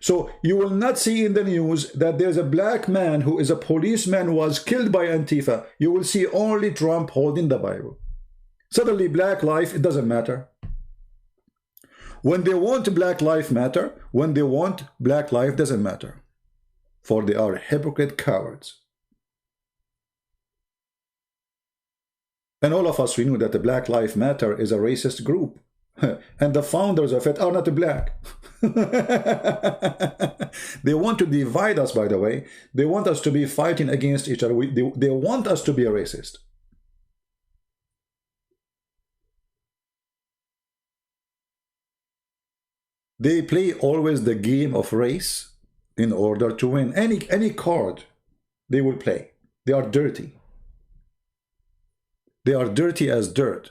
So you will not see in the news that there's a black man who is a policeman was killed by Antifa. You will see only Trump holding the Bible. Suddenly black life, it doesn't matter. When they want black life matter, when they want black life doesn't matter. For they are hypocrite cowards. And all of us, we knew that the Black Lives Matter is a racist group. And the founders of it are not black. They want to divide us, by the way. They want us to be fighting against each other. They want us to be a racist. They play always the game of race in order to win. Any card they will play. They are dirty. They are dirty as dirt.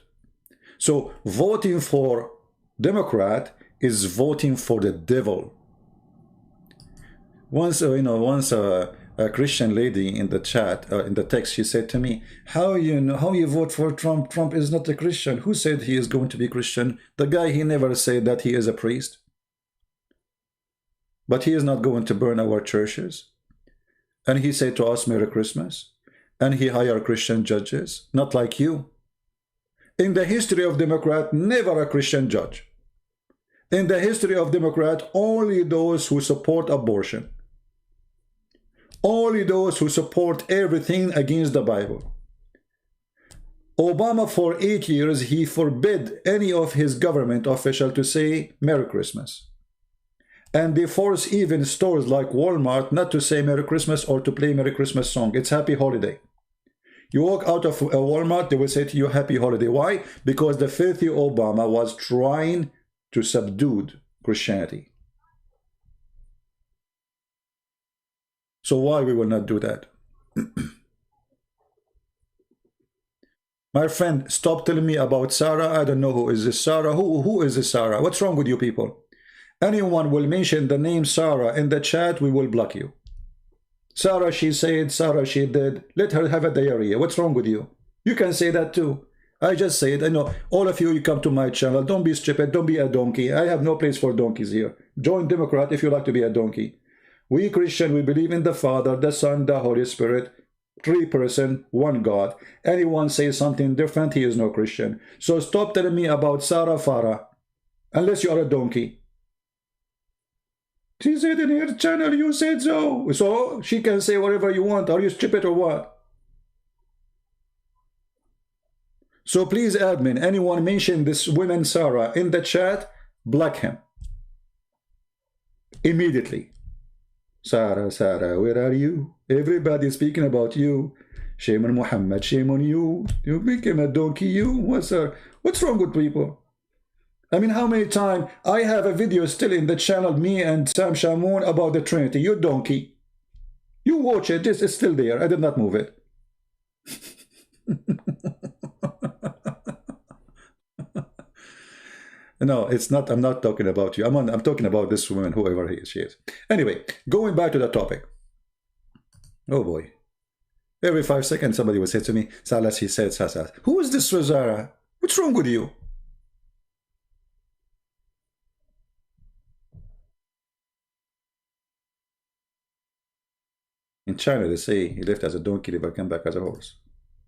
So voting for Democrat is voting for the devil. Once, a Christian lady in the chat, in the text, she said to me, how you vote for Trump? Trump is not a Christian. Who said he is going to be Christian? The guy, he never said that he is a priest. But he is not going to burn our churches. And he said to us, Merry Christmas. And he hired Christian judges, not like you. In the history of Democrat, never a Christian judge. In the history of Democrat, only those who support abortion. Only those who support everything against the Bible. Obama, for 8 years, he forbid any of his government official to say Merry Christmas. And they force even stores like Walmart not to say Merry Christmas or to play Merry Christmas song. It's Happy Holiday. You walk out of a Walmart, they will say to you, happy holiday. Why? Because the filthy Obama was trying to subdue Christianity. So why we will not do that? My friend, stop telling me about Sarah. I don't know who is this Sarah. Who is this Sarah? What's wrong with you people? Anyone will mention the name Sarah in the chat, we will block you. Sarah, she said, Sarah, she did. Let her have a diarrhea. What's wrong with you? You can say that too. I just say it. I know all of you, you come to my channel. Don't be stupid. Don't be a donkey. I have no place for donkeys here. Join Democrat if you like to be a donkey. We Christian, we believe in the Father, the Son, the Holy Spirit. 3 person, 1 God. Anyone says something different, he is no Christian. So stop telling me about Sarah Farah. Unless you are a donkey. She said in her channel, you said so. So she can say whatever you want. Are you stupid or what? So please, admin, anyone mention this woman Sarah in the chat, block him. Immediately. Sarah, Sarah, where are you? Everybody is speaking about you. Shame on Muhammad, shame on you. You became a donkey, you. What's wrong with people? I mean, how many times I have a video still in the channel, me and Sam Shamoun, about the Trinity. You donkey. You watch it, it's still there. I did not move it. No, it's not. I'm not talking about you. I'm talking about this woman, whoever she is. Anyway, going back to the topic. Oh boy. Every 5 seconds somebody will say to me, Salas, he said, Salas. Who is this Zara? What's wrong with you? In China, they say he left as a donkey, never came back as a horse.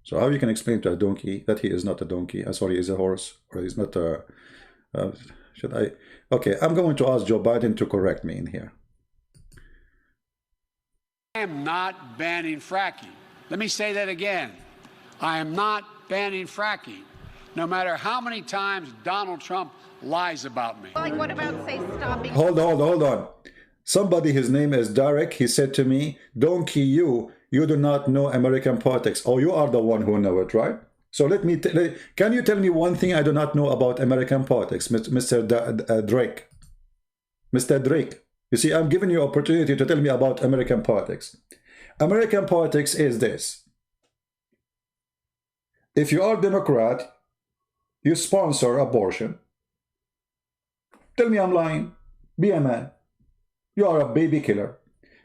So how you can explain to a donkey that he is not a donkey? Sorry, he's a horse, or he's not a... should I? Okay, I'm going to ask Joe Biden to correct me in here. I am not banning fracking. Let me say that again. I am not banning fracking, no matter how many times Donald Trump lies about me. Like, what about, say, stopping? Hold on. Somebody, his name is Derek, he said to me, donkey, you do not know American politics. Oh, you are the one who know it, right? So let me, can you tell me one thing I do not know about American politics, Mr. Drake? Mr. Drake, you see, I'm giving you opportunity to tell me about American politics. American politics is this. If you are Democrat, you sponsor abortion. Tell me I'm lying. Be a man. You are a baby killer.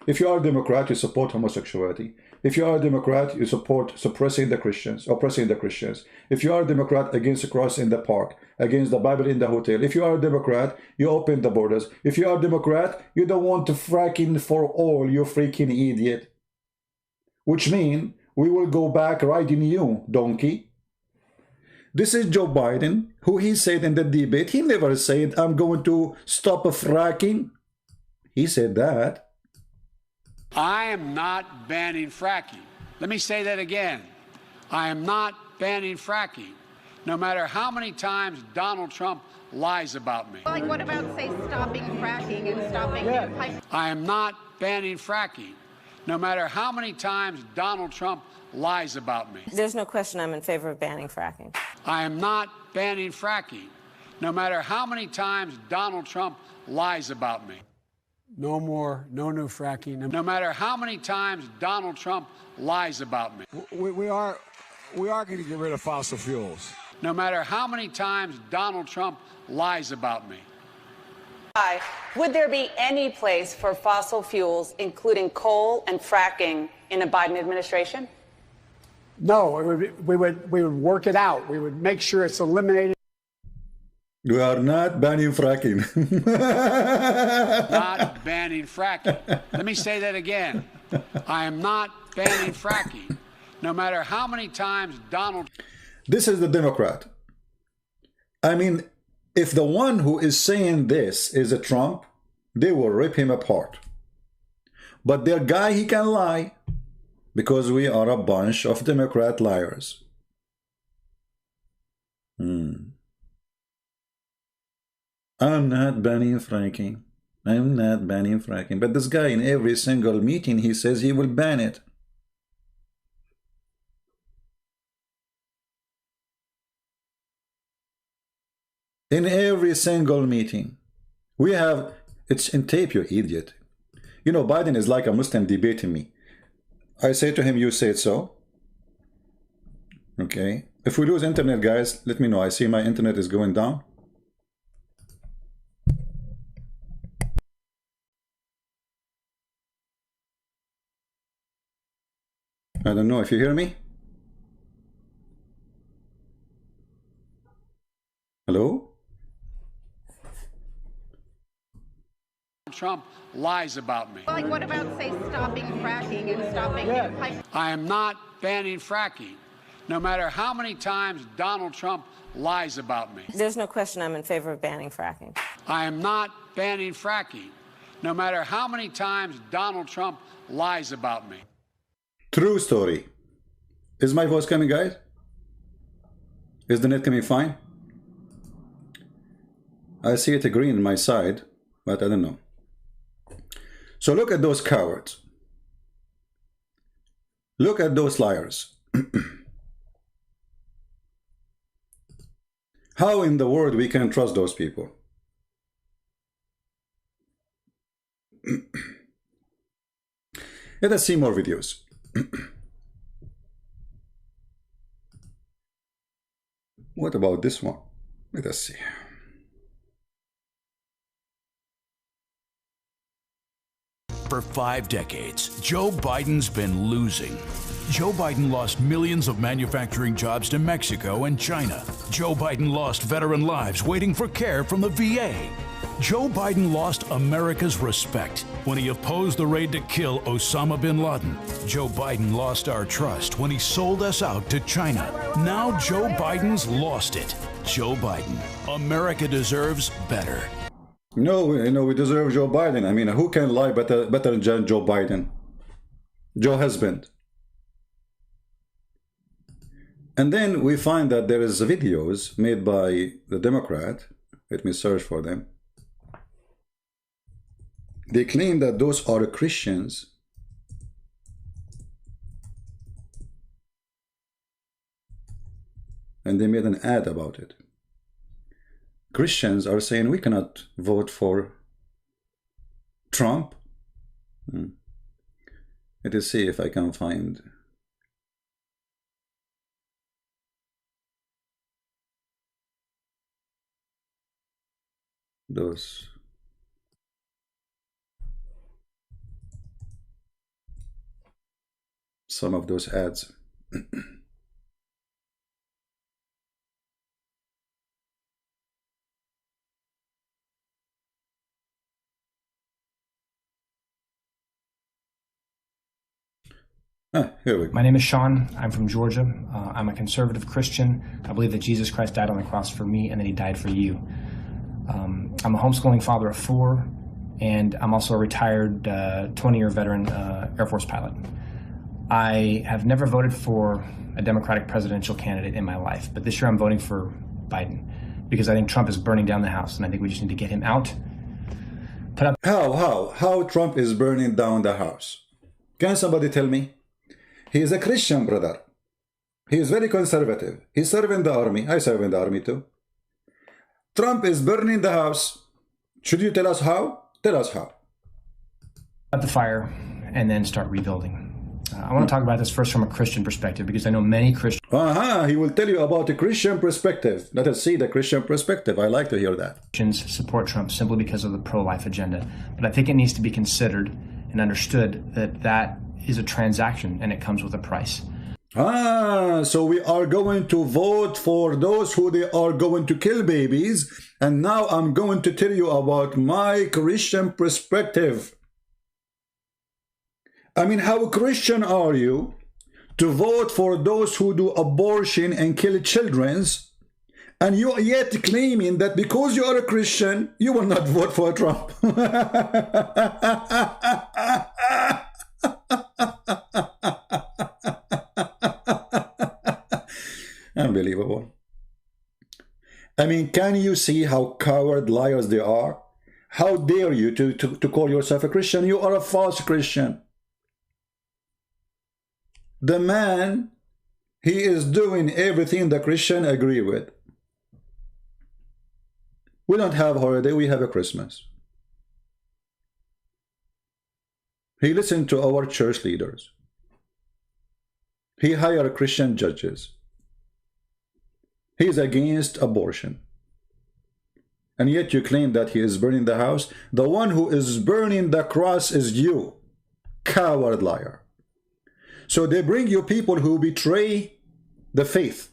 If you are a Democrat, you support homosexuality. If you are a Democrat, you support suppressing the Christians, oppressing the Christians. If you are a Democrat, against the cross in the park, against the Bible in the hotel. If you are a Democrat, you open the borders. If you are a Democrat, you don't want to fracking for all, you freaking idiot. Which means we will go back riding you, donkey. This is Joe Biden, who he said in the debate, he never said, I'm going to stop fracking. He said that. I am not banning fracking. Let me say that again. I am not banning fracking, no matter how many times Donald Trump lies about me. Like, what about, say, stopping fracking and stopping new pipe? I am not banning fracking, no matter how many times Donald Trump lies about me. There's no question I'm in favor of banning fracking. I am not banning fracking, no matter how many times Donald Trump lies about me. No new fracking. No matter how many times Donald Trump lies about me. We are going to get rid of fossil fuels. No matter how many times Donald Trump lies about me. Would there be any place for fossil fuels, including coal and fracking, in a Biden administration? No, we would work it out. We would make sure it's eliminated. We are not banning fracking. Not banning fracking. Let me say that again. I am not banning fracking, no matter how many times Donald... This is the Democrat. I mean, if the one who is saying this is a Trump, they will rip him apart. But their guy, he can lie, because we are a bunch of Democrat liars. I'm not banning fracking. I'm not banning fracking. But this guy, in every single meeting, he says he will ban it. In every single meeting. We have, it's in tape, you idiot. You know, Biden is like a Muslim debating me. I say to him, you say it so. Okay. If we lose internet, guys, let me know. I see my internet is going down. I don't know if you hear me. Hello? Trump lies about me. Like, what about, say, stopping fracking and stopping pipe? I am not banning fracking, no matter how many times Donald Trump lies about me. There's no question I'm in favor of banning fracking. I am not banning fracking, no matter how many times Donald Trump lies about me. True story. Is my voice coming, guys? Is the net coming fine? I see it green on my side, but I don't know. So look at those cowards. Look at those liars. How in the world we can trust those people? Let us see more videos. What about this one? Let us see. For 5 decades, Joe Biden's been losing. Joe Biden lost millions of manufacturing jobs to Mexico and China. Joe Biden lost veteran lives waiting for care from the VA. Joe Biden lost America's respect when he opposed the raid to kill Osama bin Laden. Joe Biden lost our trust when he sold us out to China. Now Joe Biden's lost it. Joe Biden. America deserves better. No, we deserve Joe Biden. I mean, who can lie better than Joe Biden? Joe husband. And then we find that there is videos made by the Democrat. Let me search for them. They claim that those are Christians. And they made an ad about it. Christians are saying we cannot vote for Trump. Let us see if I can find those. Some of those ads. Here we go. My name is Sean. I'm from Georgia. I'm a conservative Christian. I believe that Jesus Christ died on the cross for me and that he died for you. I'm a homeschooling father of 4, and I'm also a retired 20-year veteran Air Force pilot. I have never voted for a Democratic presidential candidate in my life, but this year I'm voting for Biden because I think Trump is burning down the house, and I think we just need to get him out. How Trump is burning down the house? Can somebody tell me? He is a Christian, brother. He is very conservative. He's serving the army. I serve in the army too. Trump is burning the house. Should you tell us how? Tell us how. Put the fire and then start rebuilding. I want to talk about this first from a Christian perspective because I know many Christians. He will tell you about the Christian perspective. Let us see the Christian perspective. I like to hear that. Christians support Trump simply because of the pro-life agenda. But I think it needs to be considered and understood that that is a transaction and it comes with a price. So we are going to vote for those who they are going to kill babies. And now I'm going to tell you about my Christian perspective. I mean, how Christian are you to vote for those who do abortion and kill children, and you are yet claiming that because you are a Christian, you will not vote for Trump? Unbelievable. I mean, can you see how coward liars they are? How dare you to call yourself a Christian? You are a false Christian. The man, he is doing everything the Christian agree with. We don't have holiday, we have a Christmas. He listened to our church leaders. He hired Christian judges. He is against abortion. And yet you claim that he is burning the house. The one who is burning the cross is you, coward liar. So they bring you people who betray the faith,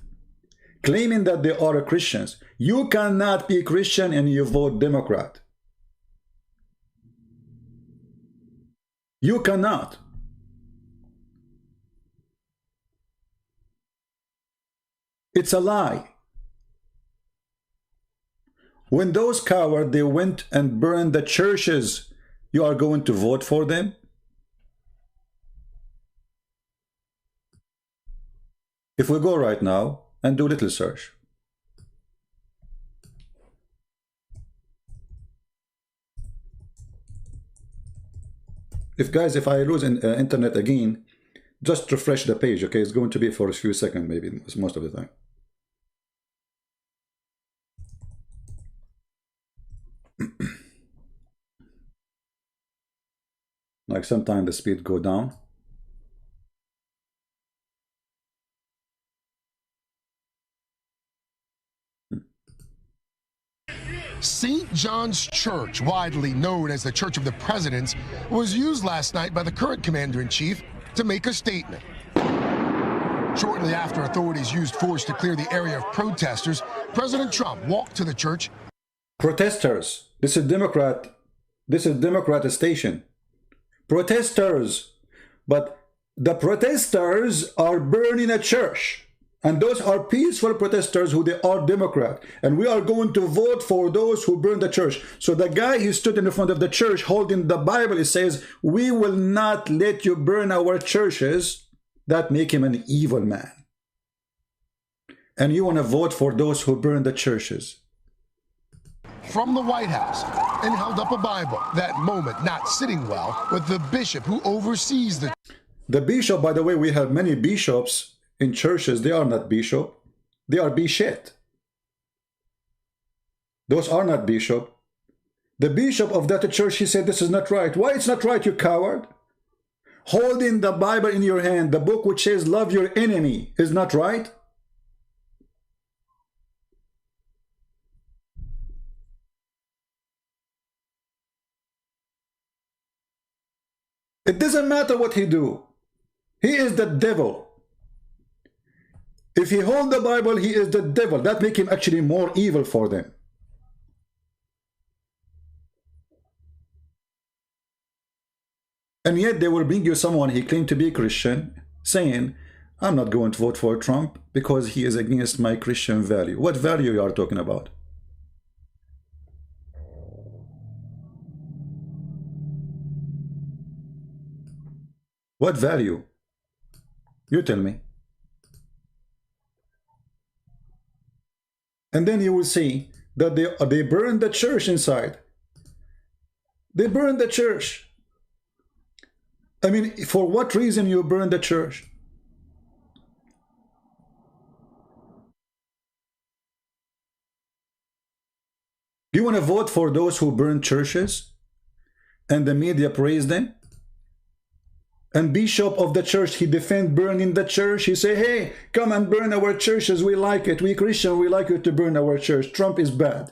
claiming that they are Christians. You cannot be Christian and you vote Democrat. You cannot. It's a lie. When those cowards, they went and burned the churches, you are going to vote for them? If we go right now and do a little search. If I lose internet again, just refresh the page, okay? It's going to be for a few seconds, maybe most of the time. Like sometimes the speed go down. St. John's Church, widely known as the Church of the Presidents, was used last night by the current commander-in-chief to make a statement. Shortly after authorities used force to clear the area of protesters, President Trump walked to the church. Protesters. This is Democrat station. Protesters. But the protesters are burning a church. And those are peaceful protesters who they are Democrat. And we are going to vote for those who burn the church. So the guy who stood in the front of the church holding the Bible, it says, we will not let you burn our churches. That make him an evil man. And you want to vote for those who burn the churches. From the White House and held up a Bible, that moment not sitting well with the bishop who oversees the bishop. By the way, we have many bishops in churches. They are not bishop, they are bishop. Those are not bishop. The bishop of that church, he said this is not right. Why it's not right, you coward? Holding the Bible in your hand, the book which says love your enemy, is not right. It doesn't matter what he do. He is the devil. If he hold the Bible, he is the devil. That make him actually more evil for them. And yet they will bring you someone, he claimed to be Christian, saying, I'm not going to vote for Trump because he is against my Christian value. What value you are talking about? What value? You tell me. And then you will see that they burned the church inside. They burned the church. I mean, for what reason you burn the church? Do you want to vote for those who burn churches and the media praise them? And bishop of the church, he defend burning the church. He say, hey, come and burn our churches. We like it. We Christian, we like it to burn our church. Trump is bad.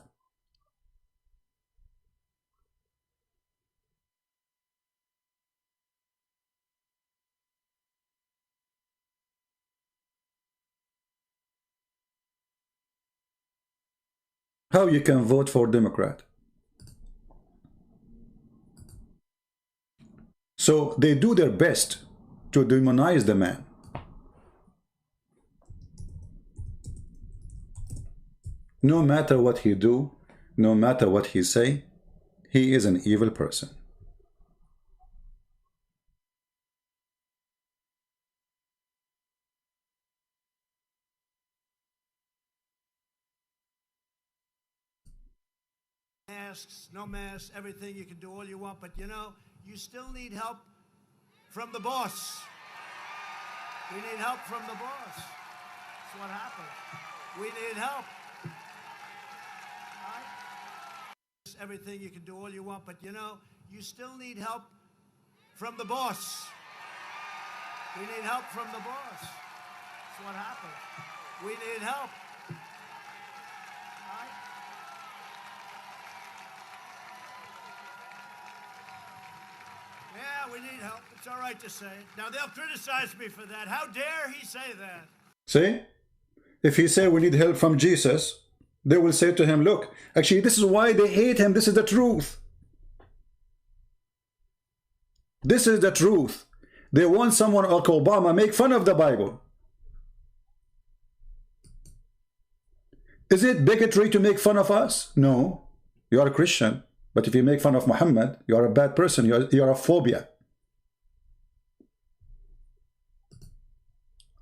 How you can vote for Democrat? So they do their best to demonize the man. No matter what he do, no matter what he say, he is an evil person. Masks, no masks, everything, you can do all you want, but you know, you still need help from the boss. We need help from the boss. That's what happened. We need help. Right? this, everything. You can do all you want, but you know, you still need help from the boss. We need help from the boss. That's what happens. We need help. Right? Yeah, we need help. It's all right to say it. Now, they'll criticize me for that. How dare he say that? See? If he say we need help from Jesus, they will say to him, look, actually, this is why they hate him. This is the truth. This is the truth. They want someone like Obama make fun of the Bible. Is it bigotry to make fun of us? No. You are a Christian. But if you make fun of Muhammad, you are a bad person. You are a phobia.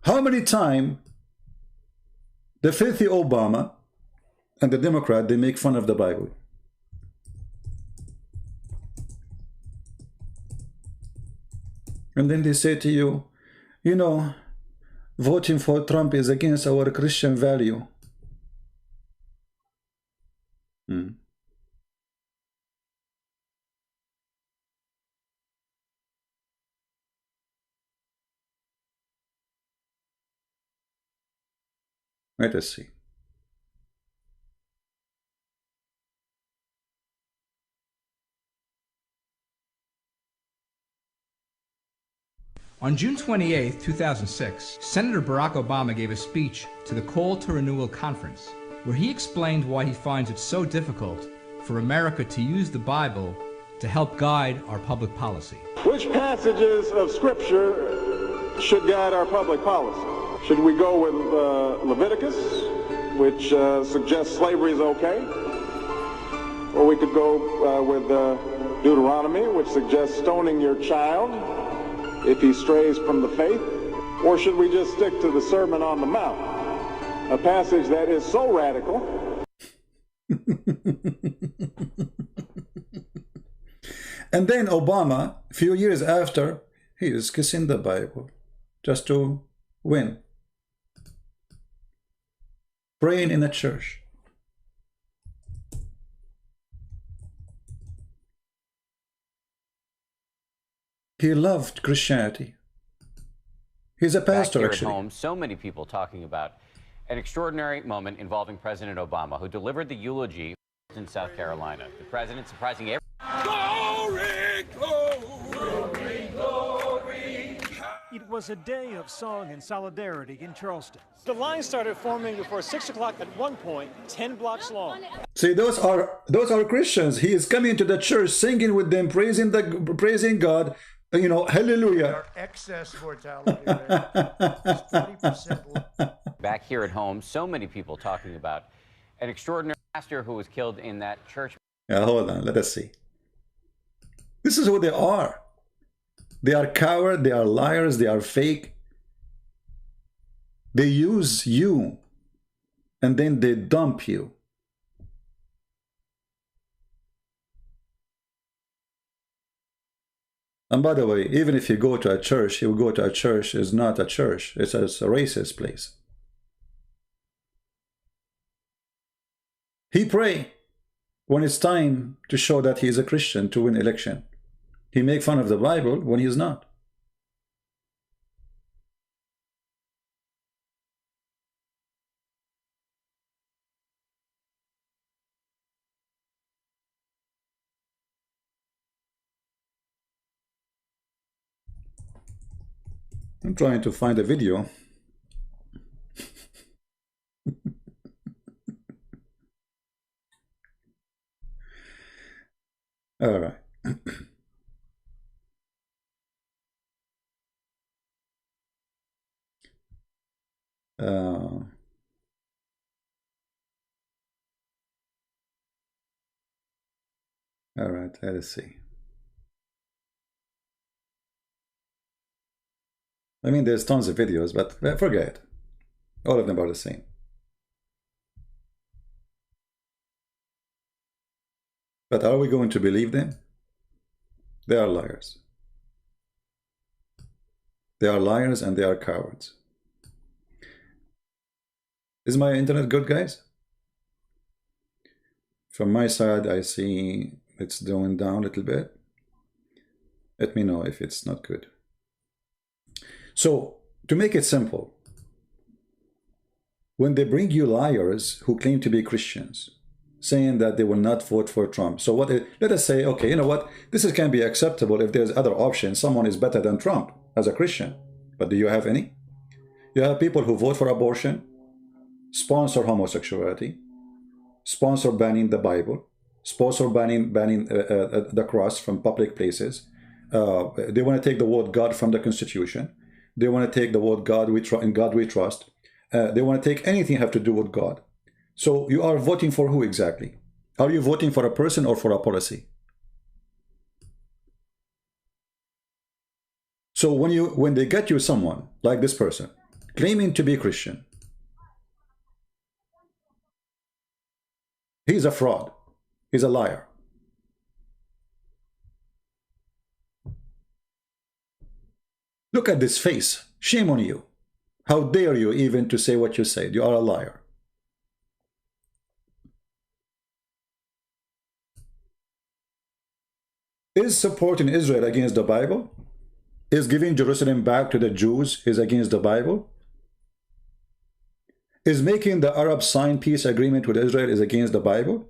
How many times the filthy Obama and the Democrat, they make fun of the Bible? And then they say to you, you know, voting for Trump is against our Christian value. Let us see. On June 28, 2006, Senator Barack Obama gave a speech to the Call to Renewal Conference, where he explained why he finds it so difficult for America to use the Bible to help guide our public policy. Which passages of Scripture should guide our public policy? Should we go with Leviticus, which suggests slavery is okay? Or we could go with Deuteronomy, which suggests stoning your child if he strays from the faith? Or should we just stick to the Sermon on the Mount, a passage that is so radical? And then Obama, a few years after, he is kissing the Bible just to win. Praying in a church. He loved Christianity. He's a pastor, Back here actually. At home, so many people talking about an extraordinary moment involving President Obama, who delivered the eulogy in South Carolina. The president surprising everyone. Glory, glory, glory. It was a day of song and solidarity in Charleston. The line started forming before 6 o'clock at one point, 10 blocks long. See, those are Christians. He is coming to the church, singing with them, praising God. You know, hallelujah. Our excess mortality rate is 20%. Back here at home, so many people talking about an extraordinary pastor who was killed in that church. Yeah, hold on. Let us see. This is who they are. They are cowards. They are liars. They are fake. They use you, and then they dump you. And by the way, even if you go to a church, you go to a church is not a church. It's a racist place. He pray when it's time to show that he is a Christian to win election. He make fun of the Bible when he is not. I'm trying to find a video. All right. All right, let us see. I mean, there's tons of videos, but forget it. All of them are the same. But are we going to believe them? They are liars. They are liars and they are cowards. Is my internet good, guys? From my side, I see it's going down a little bit. Let me know if it's not good. So, to make it simple, when they bring you liars who claim to be Christians, saying that they will not vote for Trump. So let us say, okay, you know what? This can be acceptable if there's other options. Someone is better than Trump as a Christian. But do you have any? You have people who vote for abortion, sponsor homosexuality, sponsor banning the Bible, sponsor banning the cross from public places. They want to take the word God from the Constitution. They want to take the word God in God we trust. They want to take anything have to do with God. So you are voting for who exactly? Are you voting for a person or for a policy? So when they get you someone like this person claiming to be Christian, he's a fraud. He's a liar. Look at this face. Shame on you. How dare you even to say what you said? You are a liar. Is supporting Israel against the Bible? Is giving Jerusalem back to the Jews is against the Bible? Is making the Arabs sign peace agreement with Israel is against the Bible?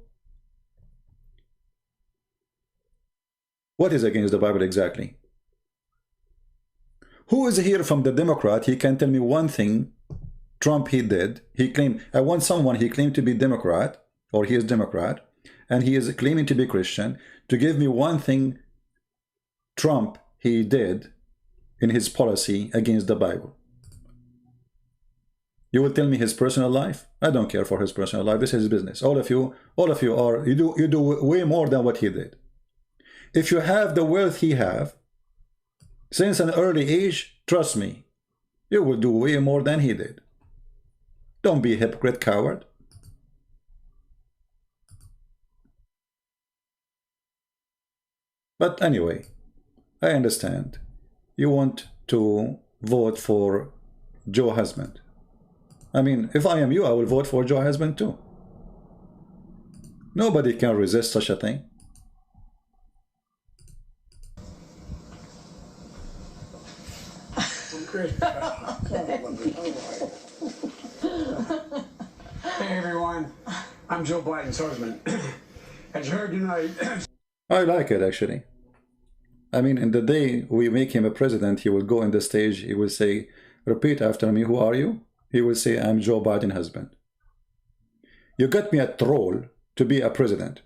What is against the Bible exactly? Who is here from the Democrat? He can tell me one thing Trump he did. He claimed, I want someone he claimed to be Democrat, or he is Democrat, and he is claiming to be Christian, to give me one thing Trump he did in his policy against the Bible. You will tell me his personal life? I don't care for his personal life. This is his business. All of you are, you do way more than what he did. If you have the wealth he have, since an early age, trust me, you will do way more than he did. Don't be a hypocrite coward. But anyway, I understand. You want to vote for Joe Husband. I mean, if I am you, I will vote for Joe Husband too. Nobody can resist such a thing. Hey everyone, I'm Joe Biden's husband. As you heard tonight. I like it actually. I mean, in the day we make him a president, he will go on the stage, he will say, repeat after me, who are you? He will say, I'm Joe Biden's husband. You got me a troll to be a president.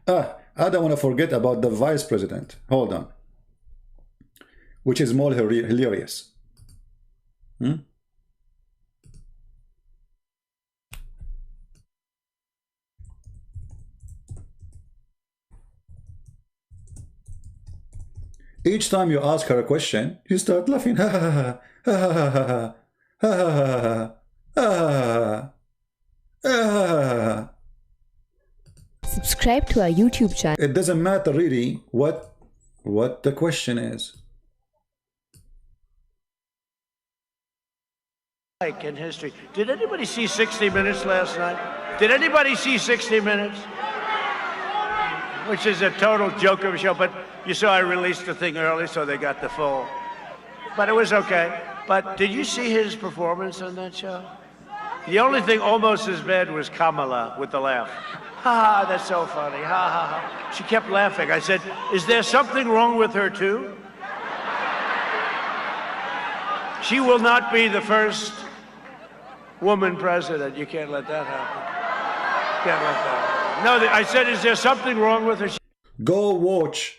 I don't want to forget about the vice president. Hold on. Which is more hilarious. Each time you ask her a question, you start laughing. Ha ha ha ha ha ha ha ha. Subscribe to our YouTube channel. It doesn't matter really what the question is. Like in history. Did anybody see 60 Minutes last night? Did anybody see 60 Minutes? Which is a total joke of a show, but you saw I released the thing early, so they got the full. But it was okay. But did you see his performance on that show? The only thing almost as bad was Kamala with the laugh. Ha ha, that's so funny. Ha ha ha. She kept laughing. I said, is there something wrong with her too? She will not be the first woman president. You can't let that happen. Can't let that happen. No, I said, is there something wrong with her? Go watch.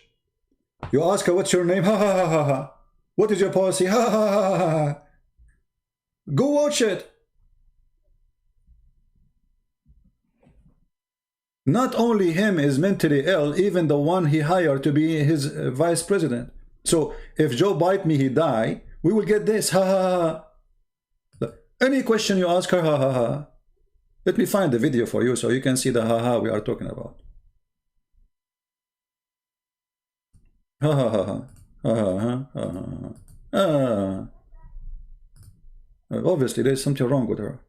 You ask her, what's your name? Ha ha ha ha ha. What is your policy? Ha ha ha ha ha. Go watch it. Not only him is mentally ill, even the one he hired to be his vice president. So if Joe bite me, he die, we will get this. Ha ha ha. Any question you ask her, ha ha ha. Let me find the video for you so you can see the ha ha we are talking about. Ha ha ha ha. Ha ha ha. Obviously, there's something wrong with her.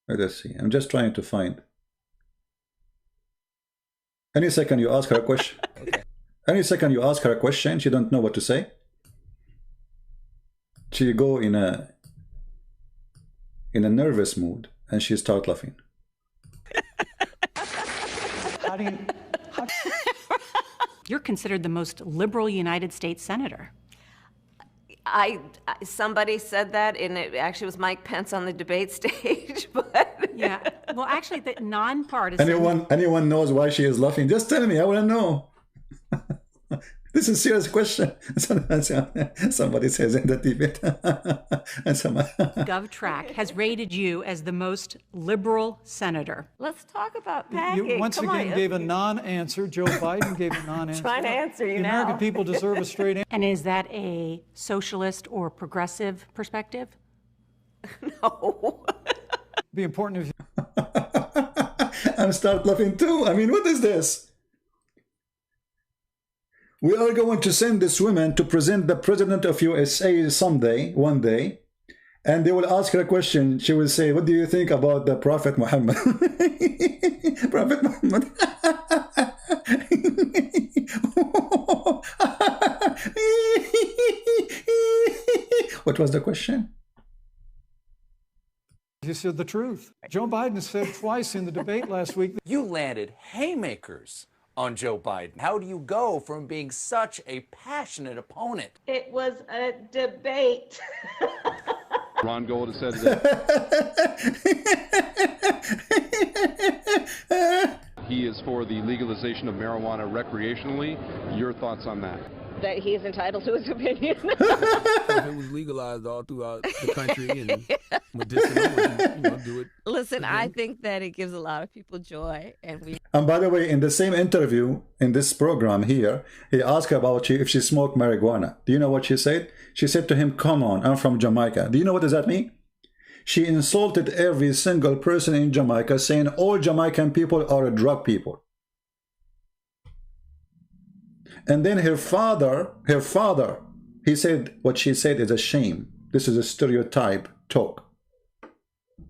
Let us see. I'm just trying to find. Any second you ask her a question. Okay. Any second you ask her a question, she don't know what to say. She go in a nervous mood and she start laughing. How do you... You're considered the most liberal United States senator. Somebody said that, and it actually was Mike Pence on the debate stage. But yeah, well, actually, the nonpartisan. Anyone knows why she is laughing? Just tell me. I want to know. This is a serious question. Somebody says in the debate. GovTrack has rated you as the most liberal senator. Let's talk about packing. You once again gave a non-answer. Joe Biden gave a non-answer. Trying to answer you the now. The American people deserve a straight answer. And is that a socialist or progressive perspective? No. Be important if you... I'm start laughing too. I mean, what is this? We are going to send this woman to present the president of USA one day, and they will ask her a question. She will say, what do you think about the Prophet Muhammad? Prophet Muhammad. What was the question? You said the truth. Joe Biden said twice in the debate last week. You landed haymakers on Joe Biden. How do you go from being such a passionate opponent? It was a debate. Ron Gold has said that he is for the legalization of marijuana recreationally. Your thoughts on that? That he is entitled to his opinion. If it was legalized all throughout the country and medicinal, do it. Listen, I think that it gives a lot of people joy, and by the way, in the same interview in this program here, he asked her about if she smoked marijuana. Do you know what she said? She said to him, "Come on, I'm from Jamaica." Do you know what does that mean? She insulted every single person in Jamaica, saying all Jamaican people are drug people. And then her father, he said what she said is a shame. This is a stereotype talk.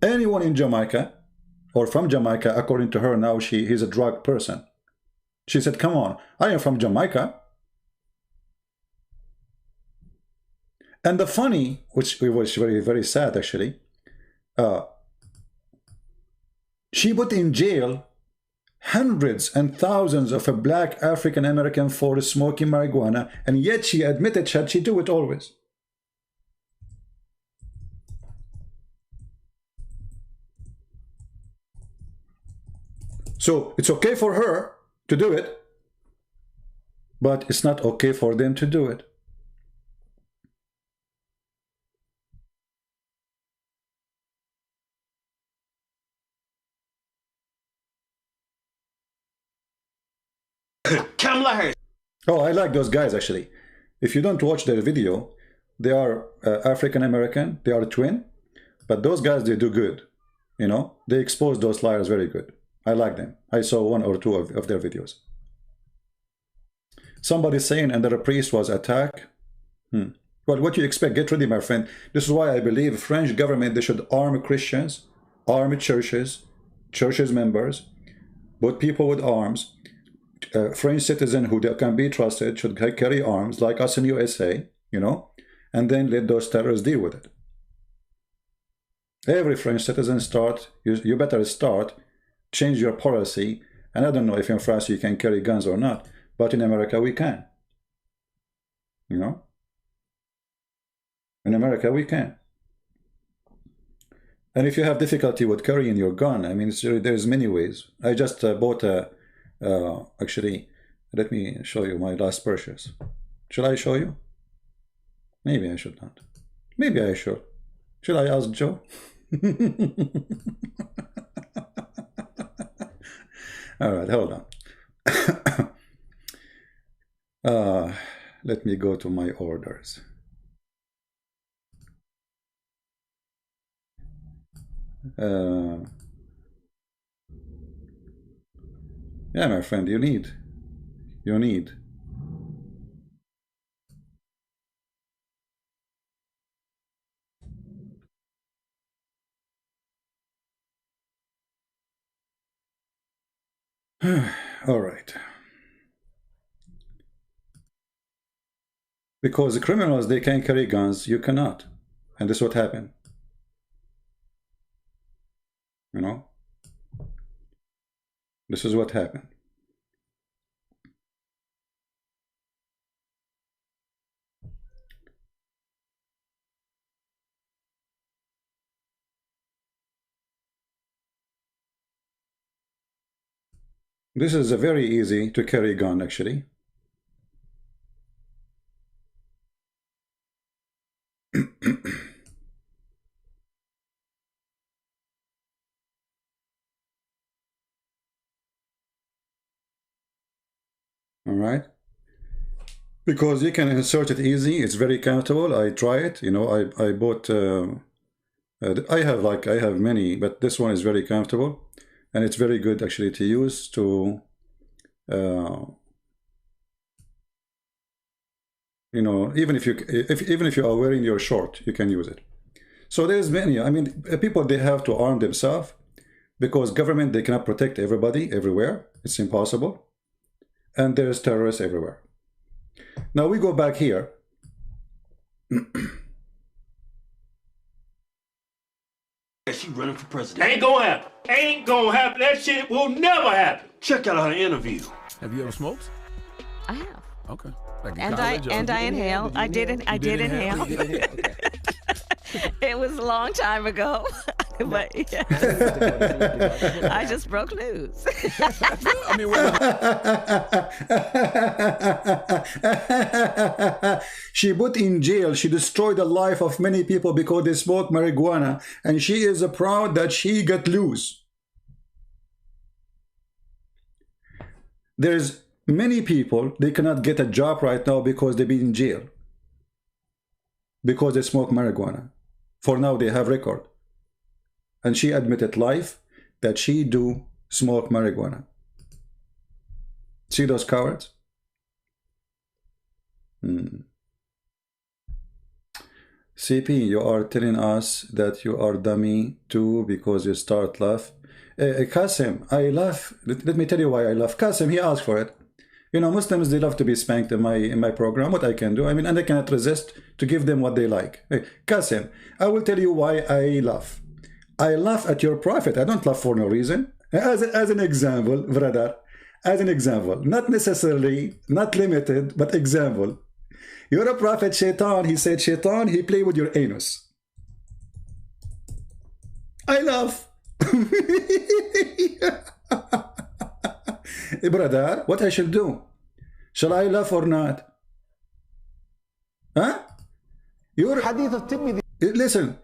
Anyone in Jamaica or from Jamaica, according to her now, he's a drug person. She said, come on, I am from Jamaica. And the funny, which was very, very sad actually, she put in jail hundreds and thousands of black African American for smoking marijuana, and yet she admitted that she do it always. So it's okay for her to do it, but it's not okay for them to do it. Kamala Harris. Oh, I like those guys actually. If you don't watch their video, they are African American, they are twin, but those guys, they do good. You know, they expose those liars very good. I like them. I saw one or two of their videos. Somebody saying another priest was attacked. Well, what do you expect? Get ready, my friend. This is why I believe French government, they should arm Christians, arm churches, members, put people with arms. French citizen who can be trusted should carry arms like us in USA, you know, and then let those terrorists deal with it. Every French citizen you better change your policy. And I don't know if in France you can carry guns or not, but in America we can. You know, in America we can. And if you have difficulty with carrying your gun, I mean, there's many ways. I just bought a actually, let me show you my last purchase. Should I show you? Maybe I should not. Maybe I should. Should I ask Joe? All right, hold on. Let me go to my orders. Yeah, my friend, you need. All right. Because the criminals, they can carry guns, you cannot. And this is what happened. You know? This is what happened. This is a very easy to carry gun, actually. All right, because you can insert it easy. It's very comfortable. I try it. You know, I bought. I have many, but this one is very comfortable, and it's very good actually to use to. You know, even if you are wearing your short, you can use it. So there's many. I mean, people, they have to arm themselves because government, they cannot protect everybody everywhere. It's impossible. And there's terrorists everywhere. Now we go back here. She running for president. Ain't gonna happen. Ain't gonna happen. That shit will never happen. Check out her interview. Have you ever smoked? I have. Okay. Like And I inhale. I did inhale. Okay. It was a long time ago, but yeah. I just broke news. I mean, she put in jail. She destroyed the life of many people because they smoked marijuana, and she is proud that she got loose. There's many people, they cannot get a job right now because they've been in jail because they smoke marijuana. For now, they have record. And she admitted live that she do smoke marijuana. See those cowards? CP, you are telling us that you are dummy too because you start laugh. Qasim, I laugh. Let me tell you why I laugh. Qasim, he asked for it. You know, Muslims, they love to be spanked in my program. What I can do, I mean, and I cannot resist to give them what they like. Hey, Qasim, I will tell you why I laugh. I laugh at your prophet. I don't laugh for no reason. As an example, brother, as an example, not necessarily, not limited, but example. You're a prophet, Shaitan. He said, Shaitan, he played with your anus. I laugh. Brother, what I should do? Shall I laugh or not? Huh? You're listen.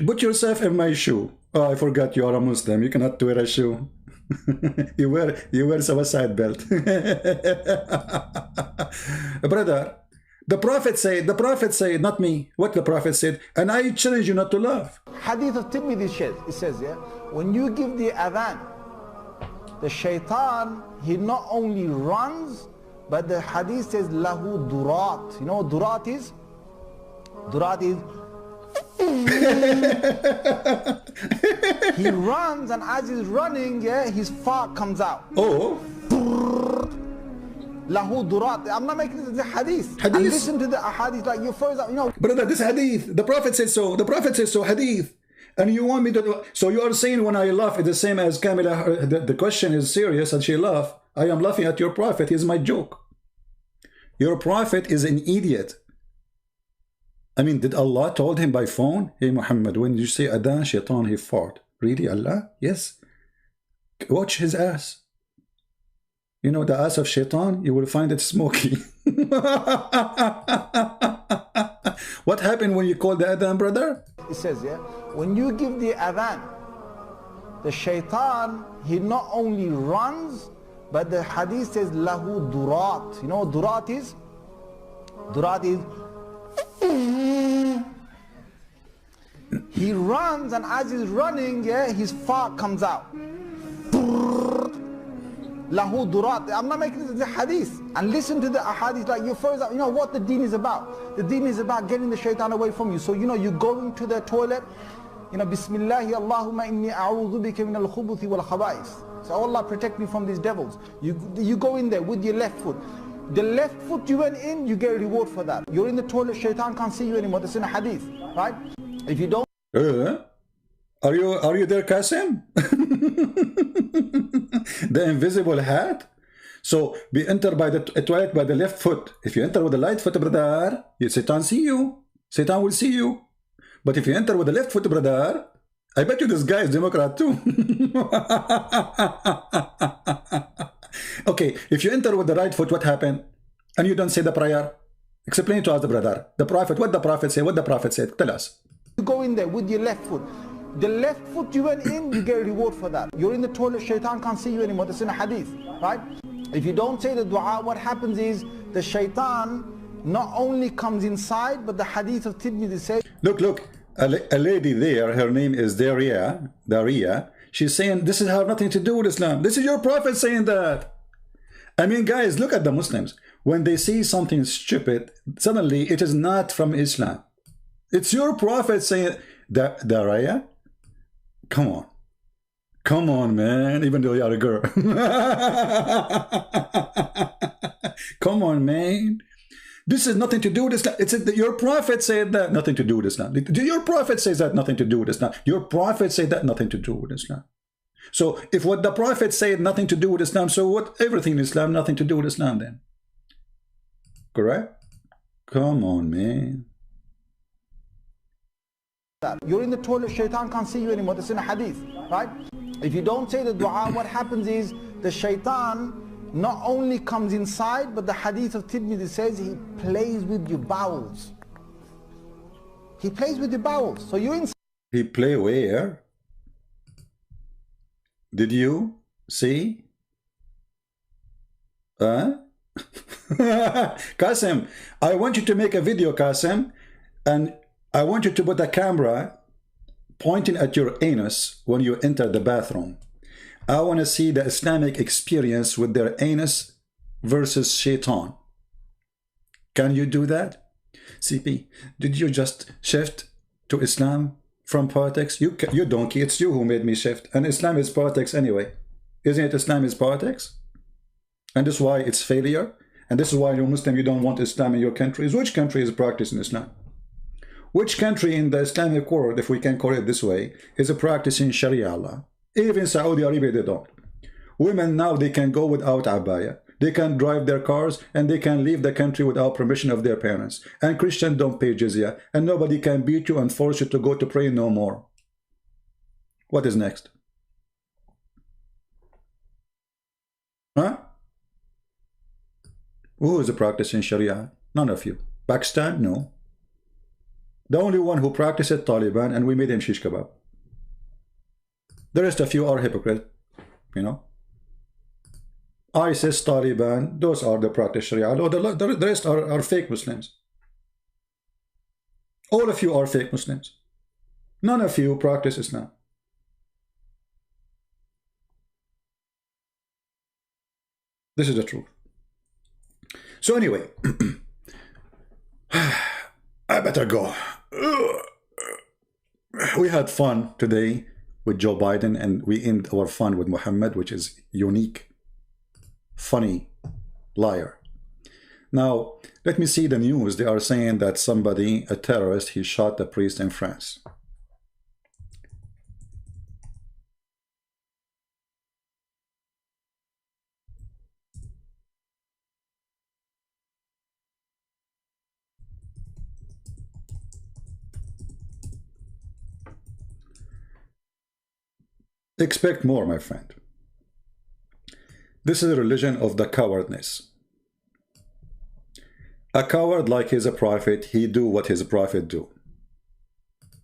Put yourself in my shoe. Oh, I forgot you are a Muslim. You cannot wear a shoe. you wear suicide belt. Brother, the prophet said, not me. What the prophet said, and I challenge you not to laugh. Hadith of Tirmidhi it says, yeah, when you give the adhan, the shaitan, he not only runs, but the hadith says, lahu durat. You know what durat is? Durat is he runs, and as he's running, yeah, his fart comes out. Oh. Lahu durat. I'm not making this the hadith. And listen to the hadith like you first, you know. Brother, this hadith, the prophet says so. The prophet says so, hadith. And you want me to do, so you are saying when I laugh, it's the same as Kamila, the question is serious and she laugh. I am laughing at your prophet, he's my joke. Your prophet is an idiot. I mean, did Allah told him by phone, hey Muhammad, when you say adhan, shaitan, he fart. Really, Allah? Yes. Watch his ass. You know, the ass of shaitan, you will find it smoky. What happened when you call the adhan, brother? It says, yeah, when you give the adhan, the shaitan, he not only runs, but the hadith says, lahu durat. You know what durat is? Durat is he runs, and as he's running, yeah, his fart comes out. Lahu durat. I'm not making this the hadith. And listen to the hadith like you first, you know what the deen is about. The deen is about getting the shaitan away from you. So, you know, you go into the toilet, you know, Bismillahi Allahumma inni a'udhu bika min al-khubuthi wal khaba'is. So Allah protect me from these devils. You go in there with your left foot. The left foot you went in, you get a reward for that. You're in the toilet, shaitan can't see you anymore. That's in a hadith, right? If you don't... Are you there, Qasim? The invisible hat? So we enter by the toilet by the left foot. If you enter with the right foot, brother, Satan see you. Satan will see you. But if you enter with the left foot, brother, I bet you this guy is Democrat too. Okay, if you enter with the right foot, what happened? And you don't say the prayer. Explain to us, the brother. The Prophet, what the Prophet said, what the Prophet said. Tell us. You go in there with your left foot. The left foot you went in, you get a reward for that. You're in the toilet, shaitan can't see you anymore. That's in a hadith, right? If you don't say the dua, what happens is the shaitan not only comes inside, but the hadith of Tirmidhi says... Look, a lady there, her name is Daria. She's saying, this has nothing to do with Islam. This is your Prophet saying that. I mean, guys, look at the Muslims. When they see something stupid, suddenly it is not from Islam. It's your Prophet saying, Daria? Come on. Come on, man, even though you're a girl. Come on, man. This has nothing to do with Islam. It's your Prophet said that, nothing to do with Islam. Your Prophet says that, nothing to do with Islam. Your Prophet said that, nothing to do with Islam. So if what the Prophet said, nothing to do with Islam, so what everything in Islam, nothing to do with Islam then? Correct? Come on, man. You're in the toilet, shaitan can't see you anymore. That's in a hadith, right? If you don't say the dua, what happens is the shaitan not only comes inside, but the hadith of Tirmidhi says he plays with your bowels. He plays with your bowels. So you're inside. He play where? Did you see? Qasim, I want you to make a video, Qasim, and I want you to put a camera pointing at your anus when you enter the bathroom. I want to see the Islamic experience with their anus versus shaitan. Can you do that? CP, did you just shift to Islam from politics? You donkey, it's you who made me shift. And Islam is politics anyway. Isn't it Islam is politics? And this is why it's failure. And this is why you're Muslim, you don't want Islam in your countries. Which country is practicing Islam? Which country in the Islamic world, if we can call it this way, is practicing Sharia Law? Even Saudi Arabia, they don't. Women now, they can go without abaya. They can drive their cars and they can leave the country without permission of their parents. And Christians don't pay jizya. And nobody can beat you and force you to go to pray no more. What is next? Huh? Who is practicing Sharia? None of you. Pakistan? No. The only one who practiced Taliban, and we made him shish kebab. The rest of you are hypocrites, you know. ISIS, Taliban, those are the practice Sharia law. The rest are fake Muslims. All of you are fake Muslims. None of you practice Islam. This is the truth. So anyway, I better go. We had fun today with Joe Biden, and we end our fun with Muhammad, which is unique, funny, liar. Now, let me see the news. They are saying that somebody, a terrorist, he shot a priest in France. Expect more, my friend. This is a religion of the cowardness. A coward, like he's a prophet, he do what his prophet do.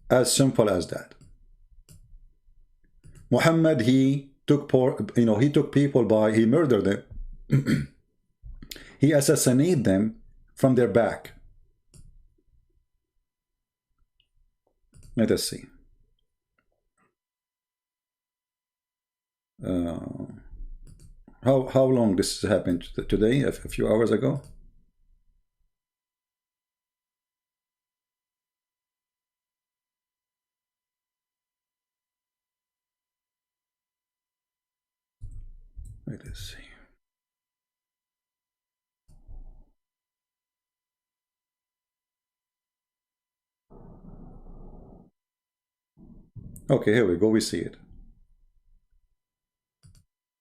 As simple as that. Muhammad, he took people he murdered them. He assassinated them from their back. Let us see. How long this happened today? A few hours ago? Let us see. Okay, here we go. We see it.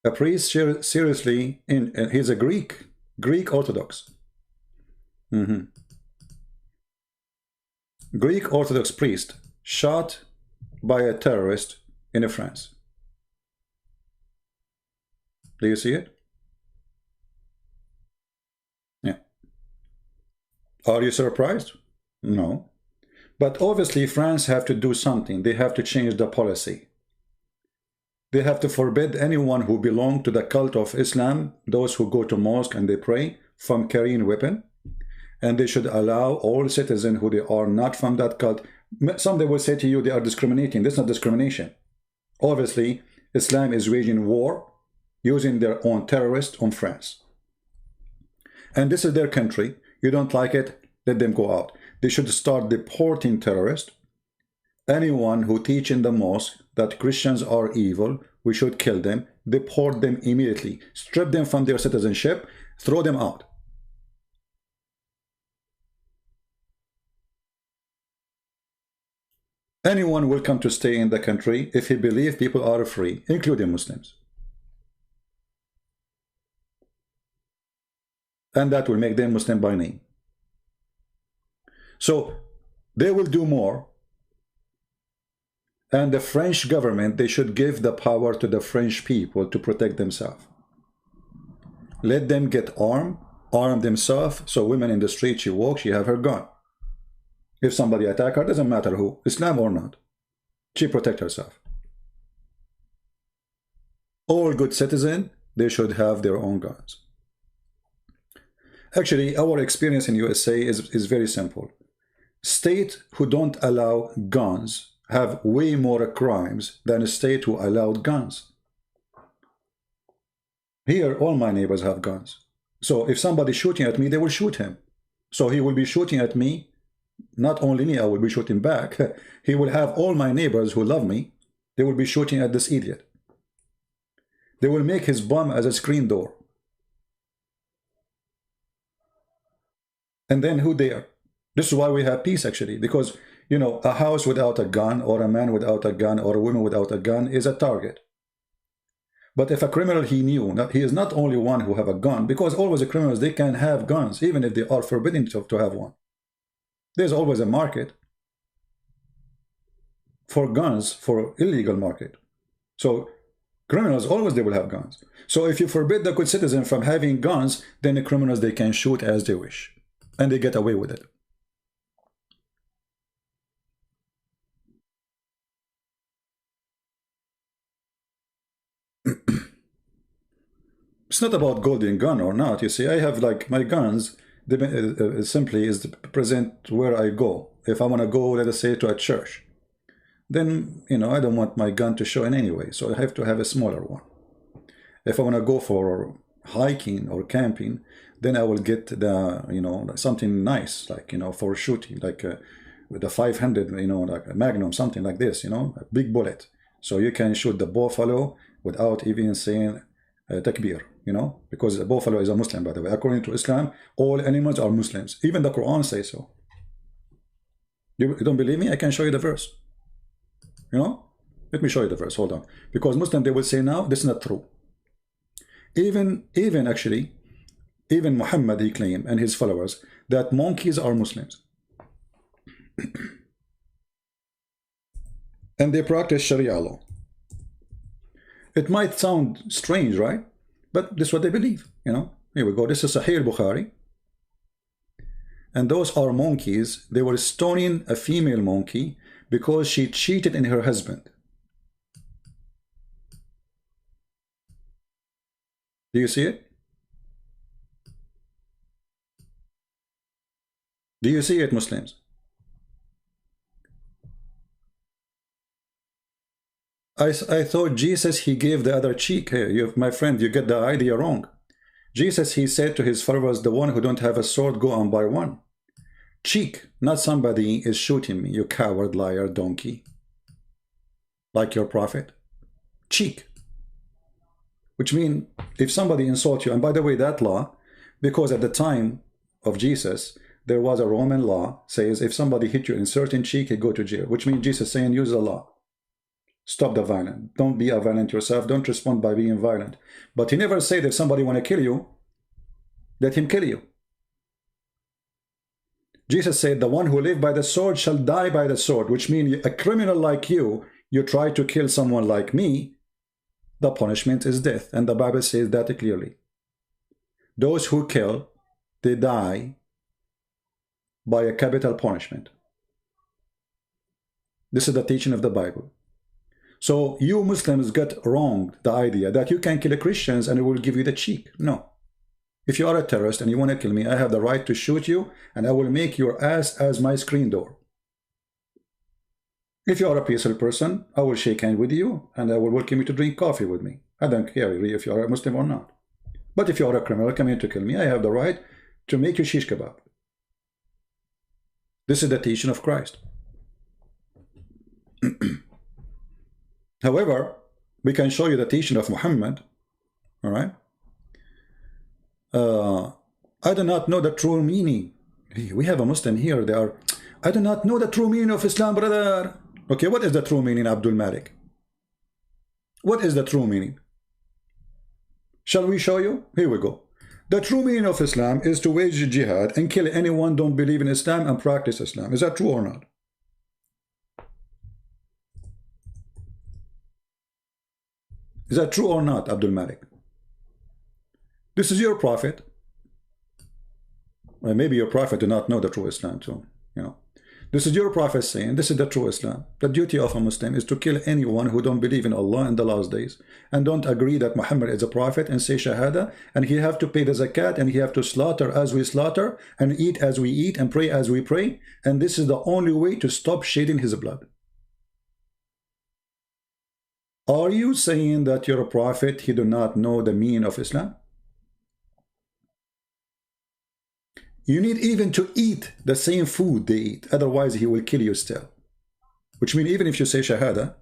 A priest seriously he's a Greek Orthodox. Greek Orthodox priest shot by a terrorist in France. Do you see it? Yeah. Are you surprised? No. But obviously France have to do something. They have to change the policy. They have to forbid anyone who belong to the cult of Islam, those who go to mosque and they pray, from carrying weapon. And they should allow all citizens who they are not from that cult. Some they will say to you they are discriminating. That's not discrimination. Obviously, Islam is waging war using their own terrorists on France. And this is their country. You don't like it, let them go out. They should start deporting terrorists. Anyone who teach in the mosque that Christians are evil, we should kill them, deport them immediately, strip them from their citizenship, throw them out. Anyone welcome to stay in the country if he believes people are free, including Muslims. And that will make them Muslim by name. So they will do more. And the French government, they should give the power to the French people to protect themselves. Let them get armed, arm themselves, so women in the street, she walks, she have her gun. If somebody attack her, doesn't matter who, Islam or not, she protect herself. All good citizens, they should have their own guns. Actually, our experience in USA is very simple. States who don't allow guns have way more crimes than a state who allowed guns. Here, all my neighbors have guns. So if somebody's shooting at me, they will shoot him. So he will be shooting at me. Not only me, I will be shooting back. He will have all my neighbors who love me. They will be shooting at this idiot. They will make his bomb as a screen door. And then who dare? This is why we have peace, actually, because, you know, a house without a gun, or a man without a gun, or a woman without a gun is a target. But if a criminal, he knew, he is not only one who have a gun, because always the criminals, they can have guns, even if they are forbidden to have one. There's always a market for guns, for illegal market. So criminals, always they will have guns. So if you forbid the good citizen from having guns, then the criminals, they can shoot as they wish. And they get away with it. It's not about golden gun or not. You see, I have like my guns, simply is present where I go. If I want to go, let us say, to a church, then, you know, I don't want my gun to show in any way. So I have to have a smaller one. If I want to go for hiking or camping, then I will get the, you know, something nice, like, you know, for shooting, like with a 500, you know, like a Magnum, something like this, you know, a big bullet. So you can shoot the buffalo without even saying takbir, you know, because the buffalo is a Muslim, by the way. According to Islam, all animals are Muslims. Even the Quran says so. You don't believe me? I can show you the verse. You know, let me show you the verse. Hold on, because Muslim, they will say now this is not true. Even Muhammad, he claimed, and his followers, that monkeys are Muslims. And they practice Sharia law. It might sound strange, right? But this is what they believe, you know. Here we go. This is Sahih Bukhari. And those are monkeys. They were stoning a female monkey because she cheated in her husband. Do you see it? Do you see it, Muslims? I thought Jesus, he gave the other cheek. Hey, my friend, you get the idea wrong. Jesus, he said to his followers, the one who don't have a sword, go on by one. Cheek, not somebody is shooting me, you coward, liar, donkey. Like your prophet. Cheek. Which means if somebody insults you, and by the way, that law, because at the time of Jesus, there was a Roman law, says if somebody hit you in certain cheek, you go to jail. Which means Jesus saying, use the law. Stop the violence. Don't be a violent yourself. Don't respond by being violent. But he never said if somebody want to kill you, let him kill you. Jesus said, the one who lives by the sword shall die by the sword, which means a criminal like you try to kill someone like me, the punishment is death. And the Bible says that clearly. Those who kill, they die by a capital punishment. This is the teaching of the Bible. So you Muslims got wrong the idea that you can kill Christians and it will give you the cheek. No. If you are a terrorist and you want to kill me, I have the right to shoot you and I will make your ass as my screen door. If you are a peaceful person, I will shake hands with you and I will welcome you to drink coffee with me. I don't care if you are a Muslim or not. But if you are a criminal coming to kill me, I have the right to make you shish kebab. This is the teaching of Christ. However, we can show you the teaching of Muhammad. All right. I do not know the true meaning. We have a Muslim here. I do not know the true meaning of Islam, brother. Okay, what is the true meaning, Abdul Malik? What is the true meaning? Shall we show you? Here we go. The true meaning of Islam is to wage jihad and kill anyone who don't believe in Islam and practice Islam. Is that true or not? Is that true or not, Abdul Malik? This is your prophet. Well, maybe your prophet do not know the true Islam too. You know, this is your prophet saying this is the true Islam. The duty of a Muslim is to kill anyone who don't believe in Allah in the last days and don't agree that Muhammad is a prophet and say shahada, and he have to pay the zakat and he have to slaughter as we slaughter and eat as we eat and pray as we pray, and this is the only way to stop shedding his blood. Are you saying that you're a prophet, he do not know the meaning of Islam? You need even to eat the same food they eat, otherwise he will kill you still. Which means even if you say shahada,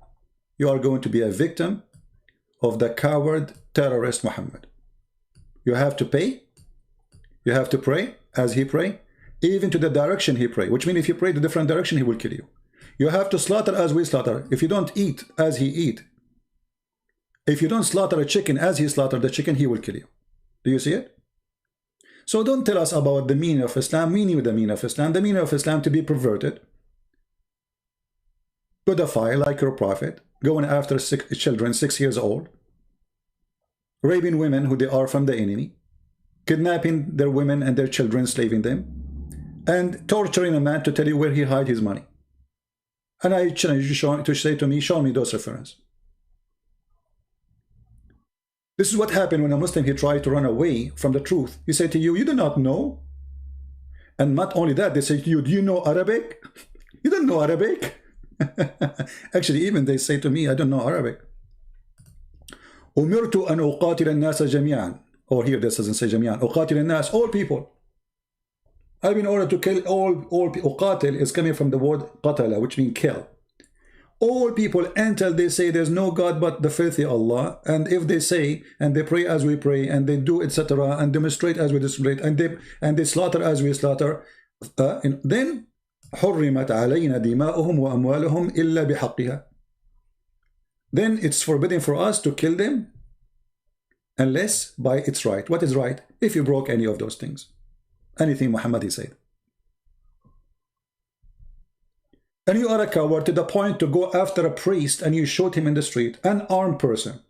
you are going to be a victim of the coward terrorist Muhammad. You have to pay, you have to pray as he pray, even to the direction he pray, which means if you pray the different direction, he will kill you. You have to slaughter as we slaughter. If you don't eat as he eat, if you don't slaughter a chicken as he slaughtered the chicken, he will kill you. Do you see it? So don't tell us about the meaning of Islam. We knew the meaning of Islam. The meaning of Islam to be perverted, pedophile like your prophet, going after children 6 years old, raping women who they are from the enemy, kidnapping their women and their children, slaving them, and torturing a man to tell you where he hide his money. And I challenge you to say to me, show me those references. This is what happened when a Muslim, he tried to run away from the truth. He said to you, you do not know. And not only that, they say to you, do you know Arabic? You don't know Arabic. Actually, even they say to me, I don't know Arabic. أمرت أن أقاتل الناس جميعا. Or here this doesn't say جميعا. أقاتل الناس, all people. I've been ordered to kill all people. أقاتل is coming from the word قتل, which means kill. All people until they say there's no God but the filthy Allah, and if they say and they pray as we pray and they do etc and demonstrate as we demonstrate and they slaughter as we slaughter, then حرمت علينا دماؤهم وأموالهم إلا بحقها. Then it's forbidden for us to kill them unless by its right. What is right? If you broke any of those things, anything Muhammad he said. And you are a coward to the point to go after a priest and you shoot him in the street, an armed person.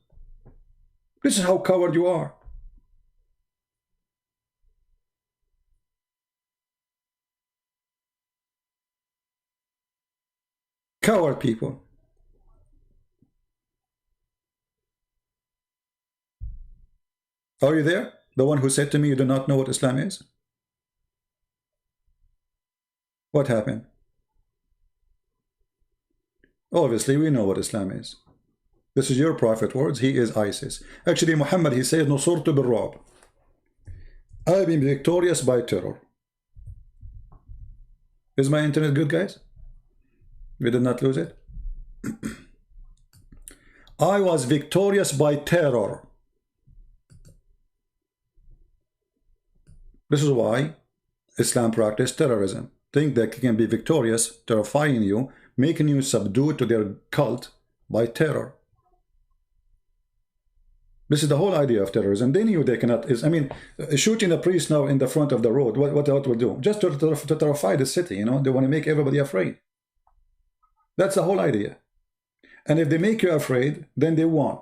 This is how coward you are. Coward people. Are you there? The one who said to me, you do not know what Islam is? What happened? Obviously, we know what Islam is. This is your prophet words. He is ISIS. Actually, Muhammad, he said, نصرت بالرعب. I've been victorious by terror. Is my internet good, guys? We did not lose it? I was victorious by terror. This is why Islam practice terrorism. Think that can be victorious, terrifying you, making you subdue to their cult by terror. This is the whole idea of terrorism. They knew they cannot. I mean, shooting a priest now in the front of the road, what will do? Just to terrify the city, you know? They want to make everybody afraid. That's the whole idea. And if they make you afraid, then they won.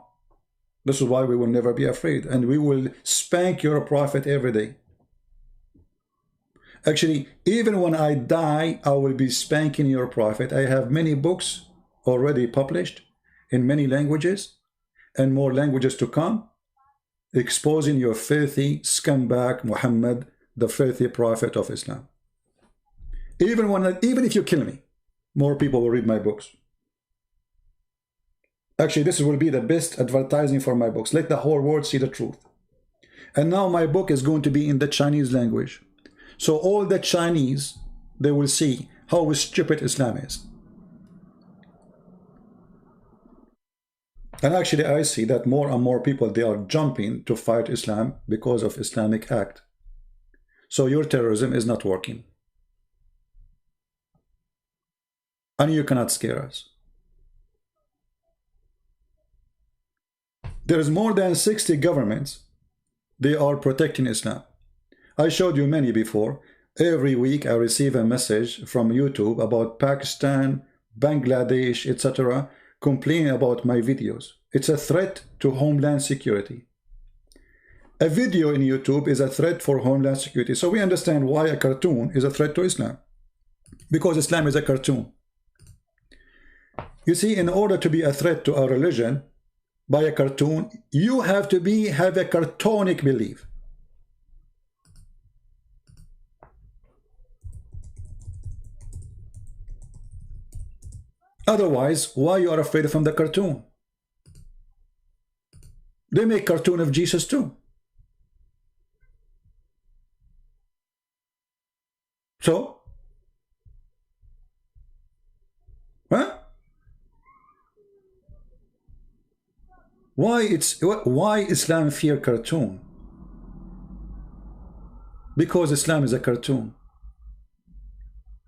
This is why we will never be afraid. And we will spank your prophet every day. Actually, even when I die, I will be spanking your prophet. I have many books already published in many languages and more languages to come, exposing your filthy scumbag Muhammad, the filthy prophet of Islam. Even if you kill me, more people will read my books. Actually, this will be the best advertising for my books. Let the whole world see the truth. And now my book is going to be in the Chinese language. So all the Chinese, they will see how stupid Islam is. And actually, I see that more and more people, they are jumping to fight Islam because of Islamic Act. So your terrorism is not working. And you cannot scare us. There is more than 60 governments. They are protecting Islam. I showed you many before. Every week I receive a message from YouTube about Pakistan, Bangladesh, etc. complaining about my videos. It's a threat to homeland security. A video in YouTube is a threat for homeland security. So we understand why a cartoon is a threat to Islam. Because Islam is a cartoon. You see, in order to be a threat to our religion by a cartoon, you have to have a cartoonic belief. Otherwise, why you are afraid from the cartoon? They make cartoon of Jesus too. So, huh? Why Islam fear cartoon? Because Islam is a cartoon.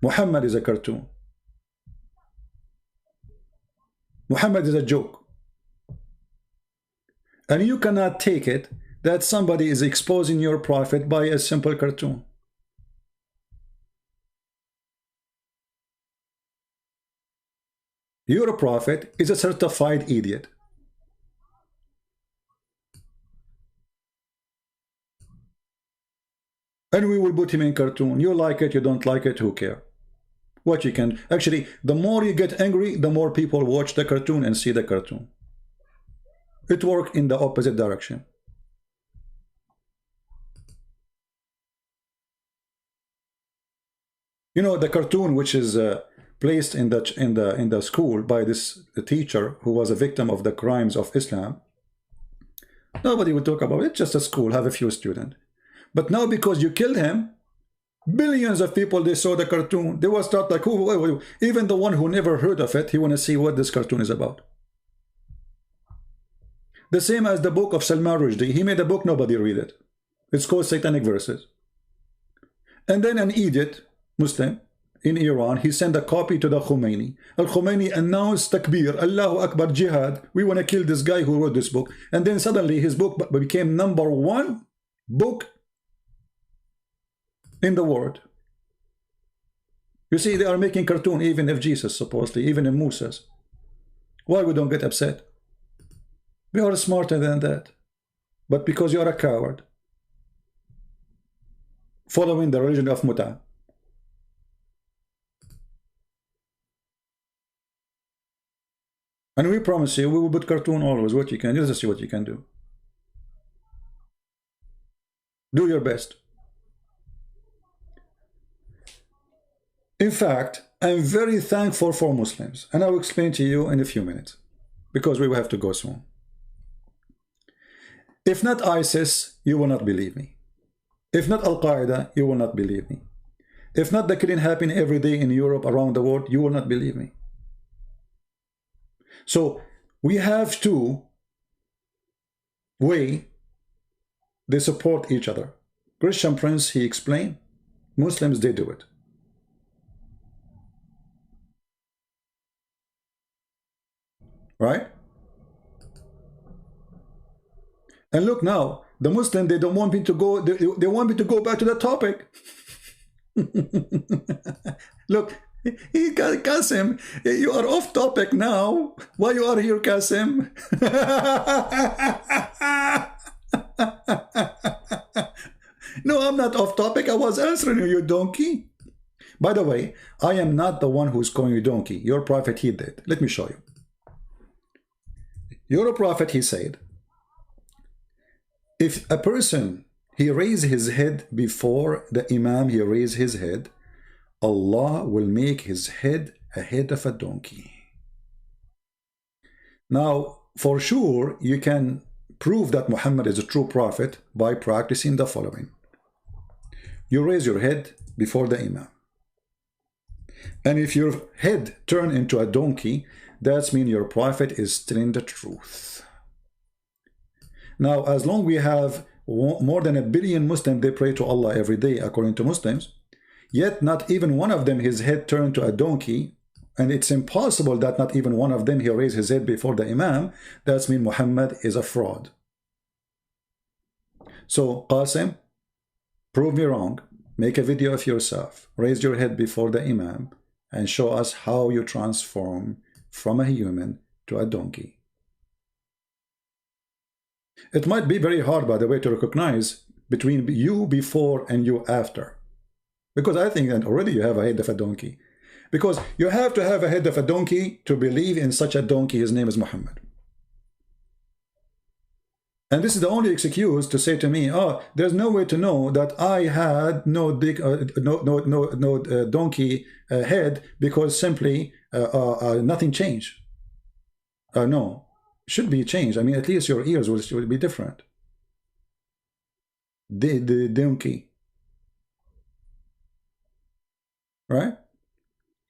Muhammad is a cartoon. Muhammad is a joke. And you cannot take it that somebody is exposing your prophet by a simple cartoon. Your prophet is a certified idiot. And we will put him in cartoon. You like it, you don't like it, who cares? What you can... Actually, the more you get angry, the more people watch the cartoon and see the cartoon. It works in the opposite direction. You know, the cartoon which is placed in the school by this teacher who was a victim of the crimes of Islam. Nobody will talk about it. It's just a school, have a few students. But now because you killed him, billions of people, they saw the cartoon. They will start like, who, even the one who never heard of it, he want to see what this cartoon is about. The same as the book of Salman Rushdie. He made a book, nobody read it. It's called Satanic Verses. And then an idiot, Muslim, in Iran, he sent a copy to the Khomeini. Al-Khomeini announced Takbir, Allahu Akbar, Jihad. We want to kill this guy who wrote this book. And then suddenly his book became #1 book in the world. You see, they are making cartoon even of Jesus, supposedly, even in Moses. Why we don't get upset? We are smarter than that. But because you are a coward, following the religion of Muta. And we promise you, we will put cartoon always. What you can do, let's see what you can do. Do your best. In fact, I'm very thankful for Muslims, and I will explain to you in a few minutes, because we will have to go soon. If not ISIS, you will not believe me. If not Al-Qaeda, you will not believe me. If not the killing happening every day in Europe, around the world, you will not believe me. So we have to weigh, they support each other. Christian Prince, he explained, Muslims, they do it. Right? And look now, the Muslim, they don't want me to go, they want me to go back to the topic. Look, Qasim, you are off topic now. Why you are here, Qasim? No, I'm not off topic. I was answering you, you donkey. By the way, I am not the one who's calling you donkey. Your prophet, he did. Let me show you. Your prophet, he said, if a person, he raised his head before the Imam, he raised his head, Allah will make his head a head of a donkey. Now, for sure, you can prove that Muhammad is a true prophet by practicing the following. You raise your head before the Imam. And if your head turn into a donkey, that means your prophet is telling the truth. Now, as long we have more than 1 billion Muslims, they pray to Allah every day, according to Muslims, yet not even one of them, his head turned to a donkey, and it's impossible that not even one of them, he raised his head before the Imam, that means Muhammad is a fraud. So, Qasim, prove me wrong, make a video of yourself, raise your head before the Imam, and show us how you transform from a human to a donkey. It might be very hard, by the way, to recognize between you before and you after. Because I think that already you have a head of a donkey. Because you have to have a head of a donkey to believe in such a donkey. His name is Muhammad. And this is the only excuse to say to me, oh, there's no way to know that I had no donkey head because simply nothing changed. No, should be changed. I mean, at least your ears will be different. The donkey. Right?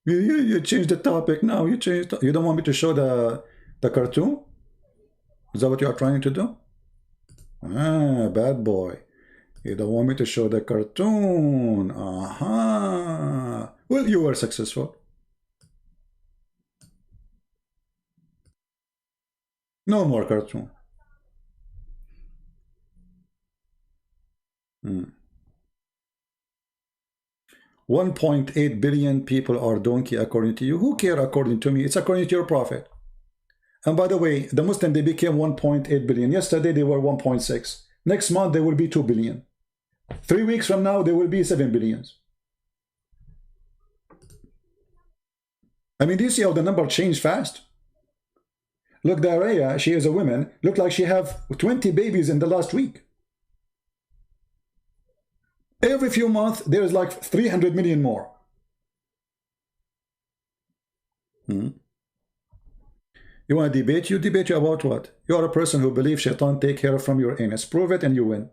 You change the topic now. You don't want me to show the cartoon? Is that what you are trying to do? Ah, bad boy. You don't want me to show the cartoon. Aha. Well, you were successful. No more cartoon. 1.8 billion people are donkey according to you. Who care according to me? It's according to your prophet. And by the way, the Muslim, they became 1.8 billion. Yesterday, they were 1.6. Next month, they will be 2 billion. 3 weeks from now, they will be 7 billions. I mean, do you see how the number changed fast? Look, Daria, she is a woman, looked like she have 20 babies in the last week. Every few months, there's like 300 million more. You want to debate? You debate you about what? You are a person who believes shaitan take hair from your anus. Prove it and you win.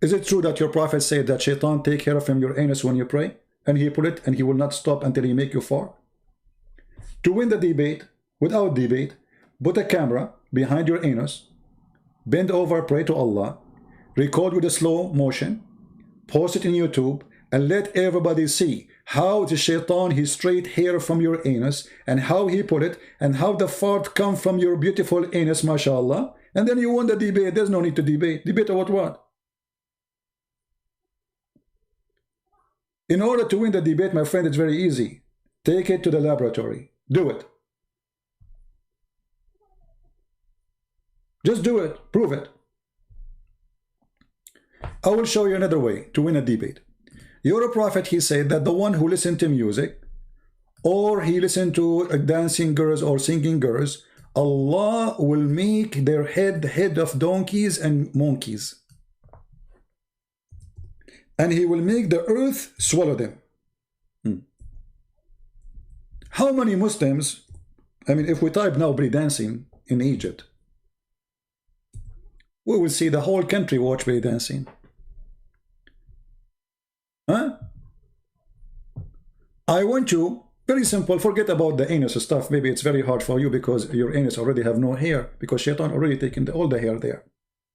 Is it true that your prophet said that shaitan take hair from your anus when you pray? And he put it and he will not stop until he make you fall? To win the debate, without debate, put a camera behind your anus, bend over, pray to Allah, record with a slow motion, post it in YouTube, and let everybody see how the shaitan, he straight hair from your anus, and how he put it, and how the fart come from your beautiful anus, mashallah. And then you won the debate. There's no need to debate. Debate about what? In order to win the debate, my friend, it's very easy. Take it to the laboratory. Do it. Just do it. Prove it. I will show you another way to win a debate. Your prophet, he said that the one who listened to music, or he listened to dancing girls or singing girls, Allah will make their head of donkeys and monkeys. And he will make the earth swallow them. How many Muslims, I mean, if we type now belly dancing in Egypt, we will see the whole country watch belly dancing. Huh? I want you, very simple, forget about the anus stuff. Maybe it's very hard for you because your anus already have no hair, because shaitan already taken all the hair there.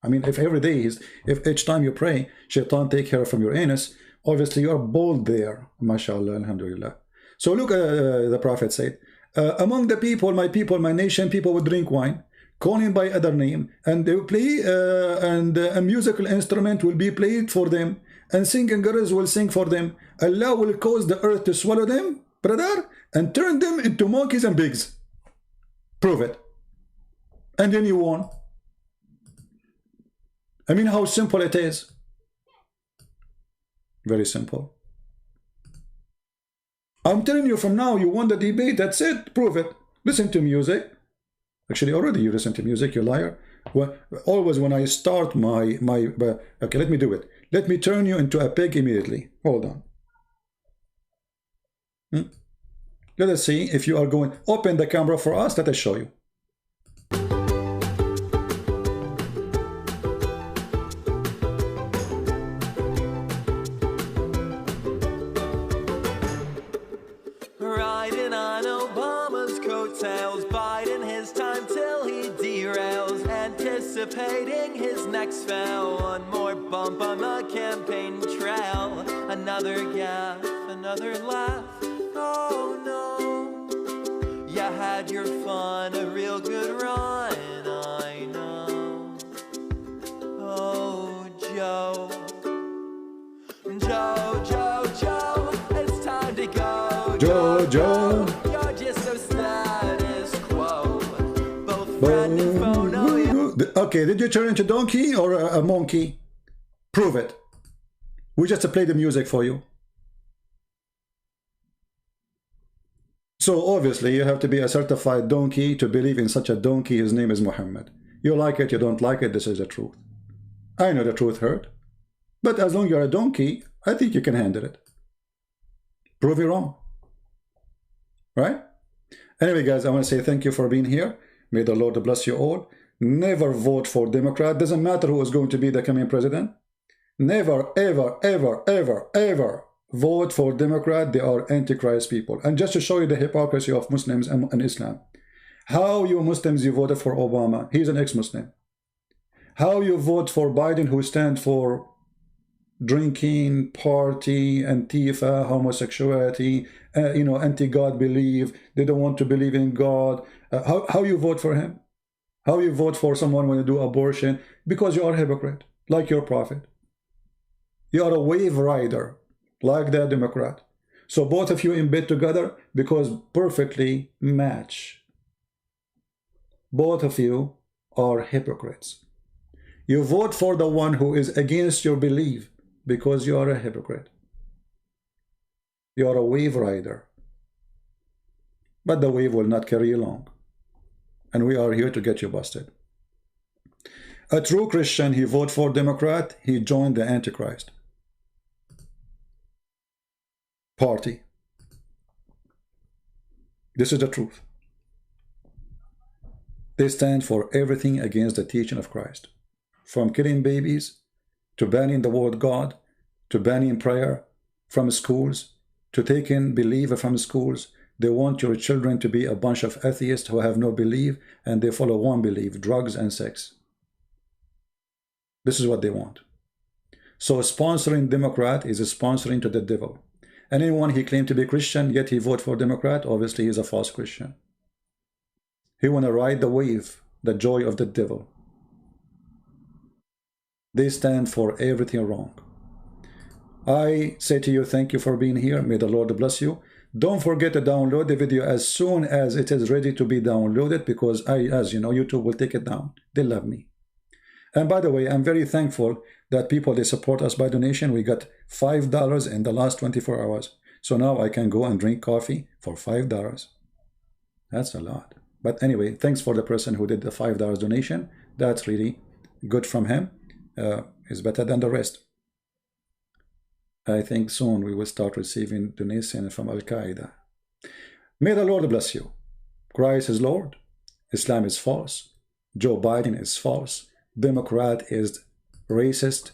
I mean, if every day if each time you pray, shaitan take care from your anus, obviously you are bold there. MashaAllah, alhamdulillah. So look, the Prophet said, among the people, my nation, people would drink wine, call him by other name, and they will play, and a musical instrument will be played for them, and singing girls will sing for them. Allah will cause the earth to swallow them, brother, and turn them into monkeys and pigs. Prove it. And then you won. I mean, how simple it is. Very simple. I'm telling you from now, you won the debate. That's it. Prove it. Listen to music. Actually, already you listen to music, you liar. Well, always when I start my okay, let me do it. Let me turn you into a pig immediately. Hold on. Let us see if you are going. Open the camera for us. Let us show you. Riding on Obama's coattails, biding his time till he derails, anticipating his next spell. One more bump on the campaign trail, another gaffe, another laugh. Oh no, you had your fun, a real good run, I know. Oh, Joe, Joe, Joe, Joe, it's time to go. Joe, you're just so status quo. Both friend and foe know you. Okay, did you turn into donkey or a monkey? Prove it. We just play the music for you. So obviously you have to be a certified donkey to believe in such a donkey. His name is Muhammad. You like it, you don't like it, this is the truth. I know the truth hurt. But as long as you're a donkey, I think you can handle it. Prove you wrong. Right? Anyway, guys, I want to say thank you for being here. May the Lord bless you all. Never vote for Democrat. Doesn't matter who is going to be the coming president. Never, ever, ever, ever, ever vote for Democrat. They are antichrist people. And just to show you the hypocrisy of Muslims and Islam. How you Muslims, you voted for Obama. He's an ex-Muslim. How you vote for Biden, who stands for drinking, party, Antifa, homosexuality, anti-God belief. They don't want to believe in God. How you vote for him? How you vote for someone when you do abortion? Because you are a hypocrite, like your prophet. You are a wave rider, like that Democrat. So both of you in bed together because perfectly match. Both of you are hypocrites. You vote for the one who is against your belief because you are a hypocrite. You are a wave rider. But the wave will not carry you long. And we are here to get you busted. A true Christian, he voted for Democrat, he joined the Antichrist party. This is the truth. They stand for everything against the teaching of Christ. From killing babies, to banning the word God, to banning prayer from schools, to taking belief from schools. They want your children to be a bunch of atheists who have no belief, and they follow one belief, drugs and sex. This is what they want. So sponsoring Democrat is sponsoring to the devil. And anyone he claimed to be Christian, yet he voted for Democrat, obviously he's a false Christian. He want to ride the wave, the joy of the devil. They stand for everything wrong. I say to you, thank you for being here. May the Lord bless you. Don't forget to download the video as soon as it is ready to be downloaded, because as you know, YouTube will take it down. They love me. And by the way, I'm very thankful that people, they support us by donation. We got $5 in the last 24 hours. So now I can go and drink coffee for $5. That's a lot. But anyway, thanks for the person who did the $5 donation. That's really good from him. It's better than the rest. I think soon we will start receiving donation from Al-Qaeda. May the Lord bless you. Christ is Lord. Islam is false. Joe Biden is false. Democrat is racist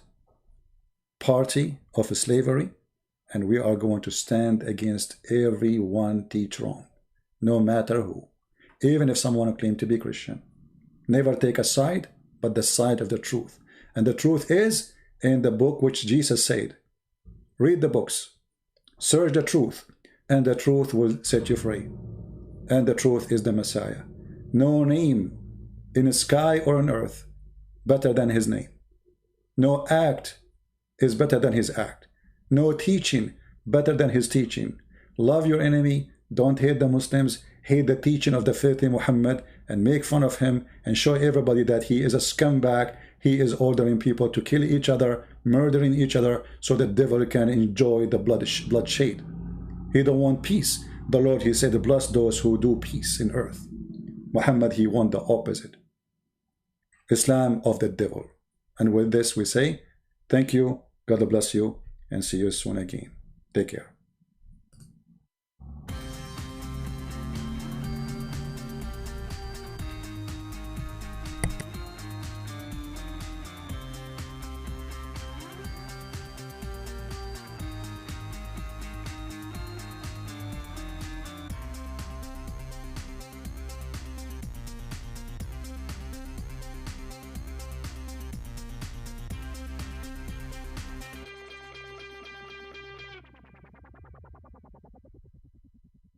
party of slavery. And we are going to stand against everyone teach wrong, no matter who. Even if someone claims to be Christian. Never take a side. but the side of the truth. And the truth is in the book which Jesus said. Read the books, search the truth, and the truth will set you free. And the truth is the Messiah. No name in the sky or on earth better than his name. No act is better than his act. No teaching better than his teaching. Love your enemy, don't hate the Muslims, hate the teaching of the filthy Muhammad, and make fun of him and show everybody that he is a scumbag. He is ordering people to kill each other, murdering each other, so the devil can enjoy the bloodshed. He don't want peace. The Lord, he said, bless those who do peace in earth. Muhammad, he want the opposite. Islam of the devil. And with this we say, thank you, God bless you, and see you soon again. Take care.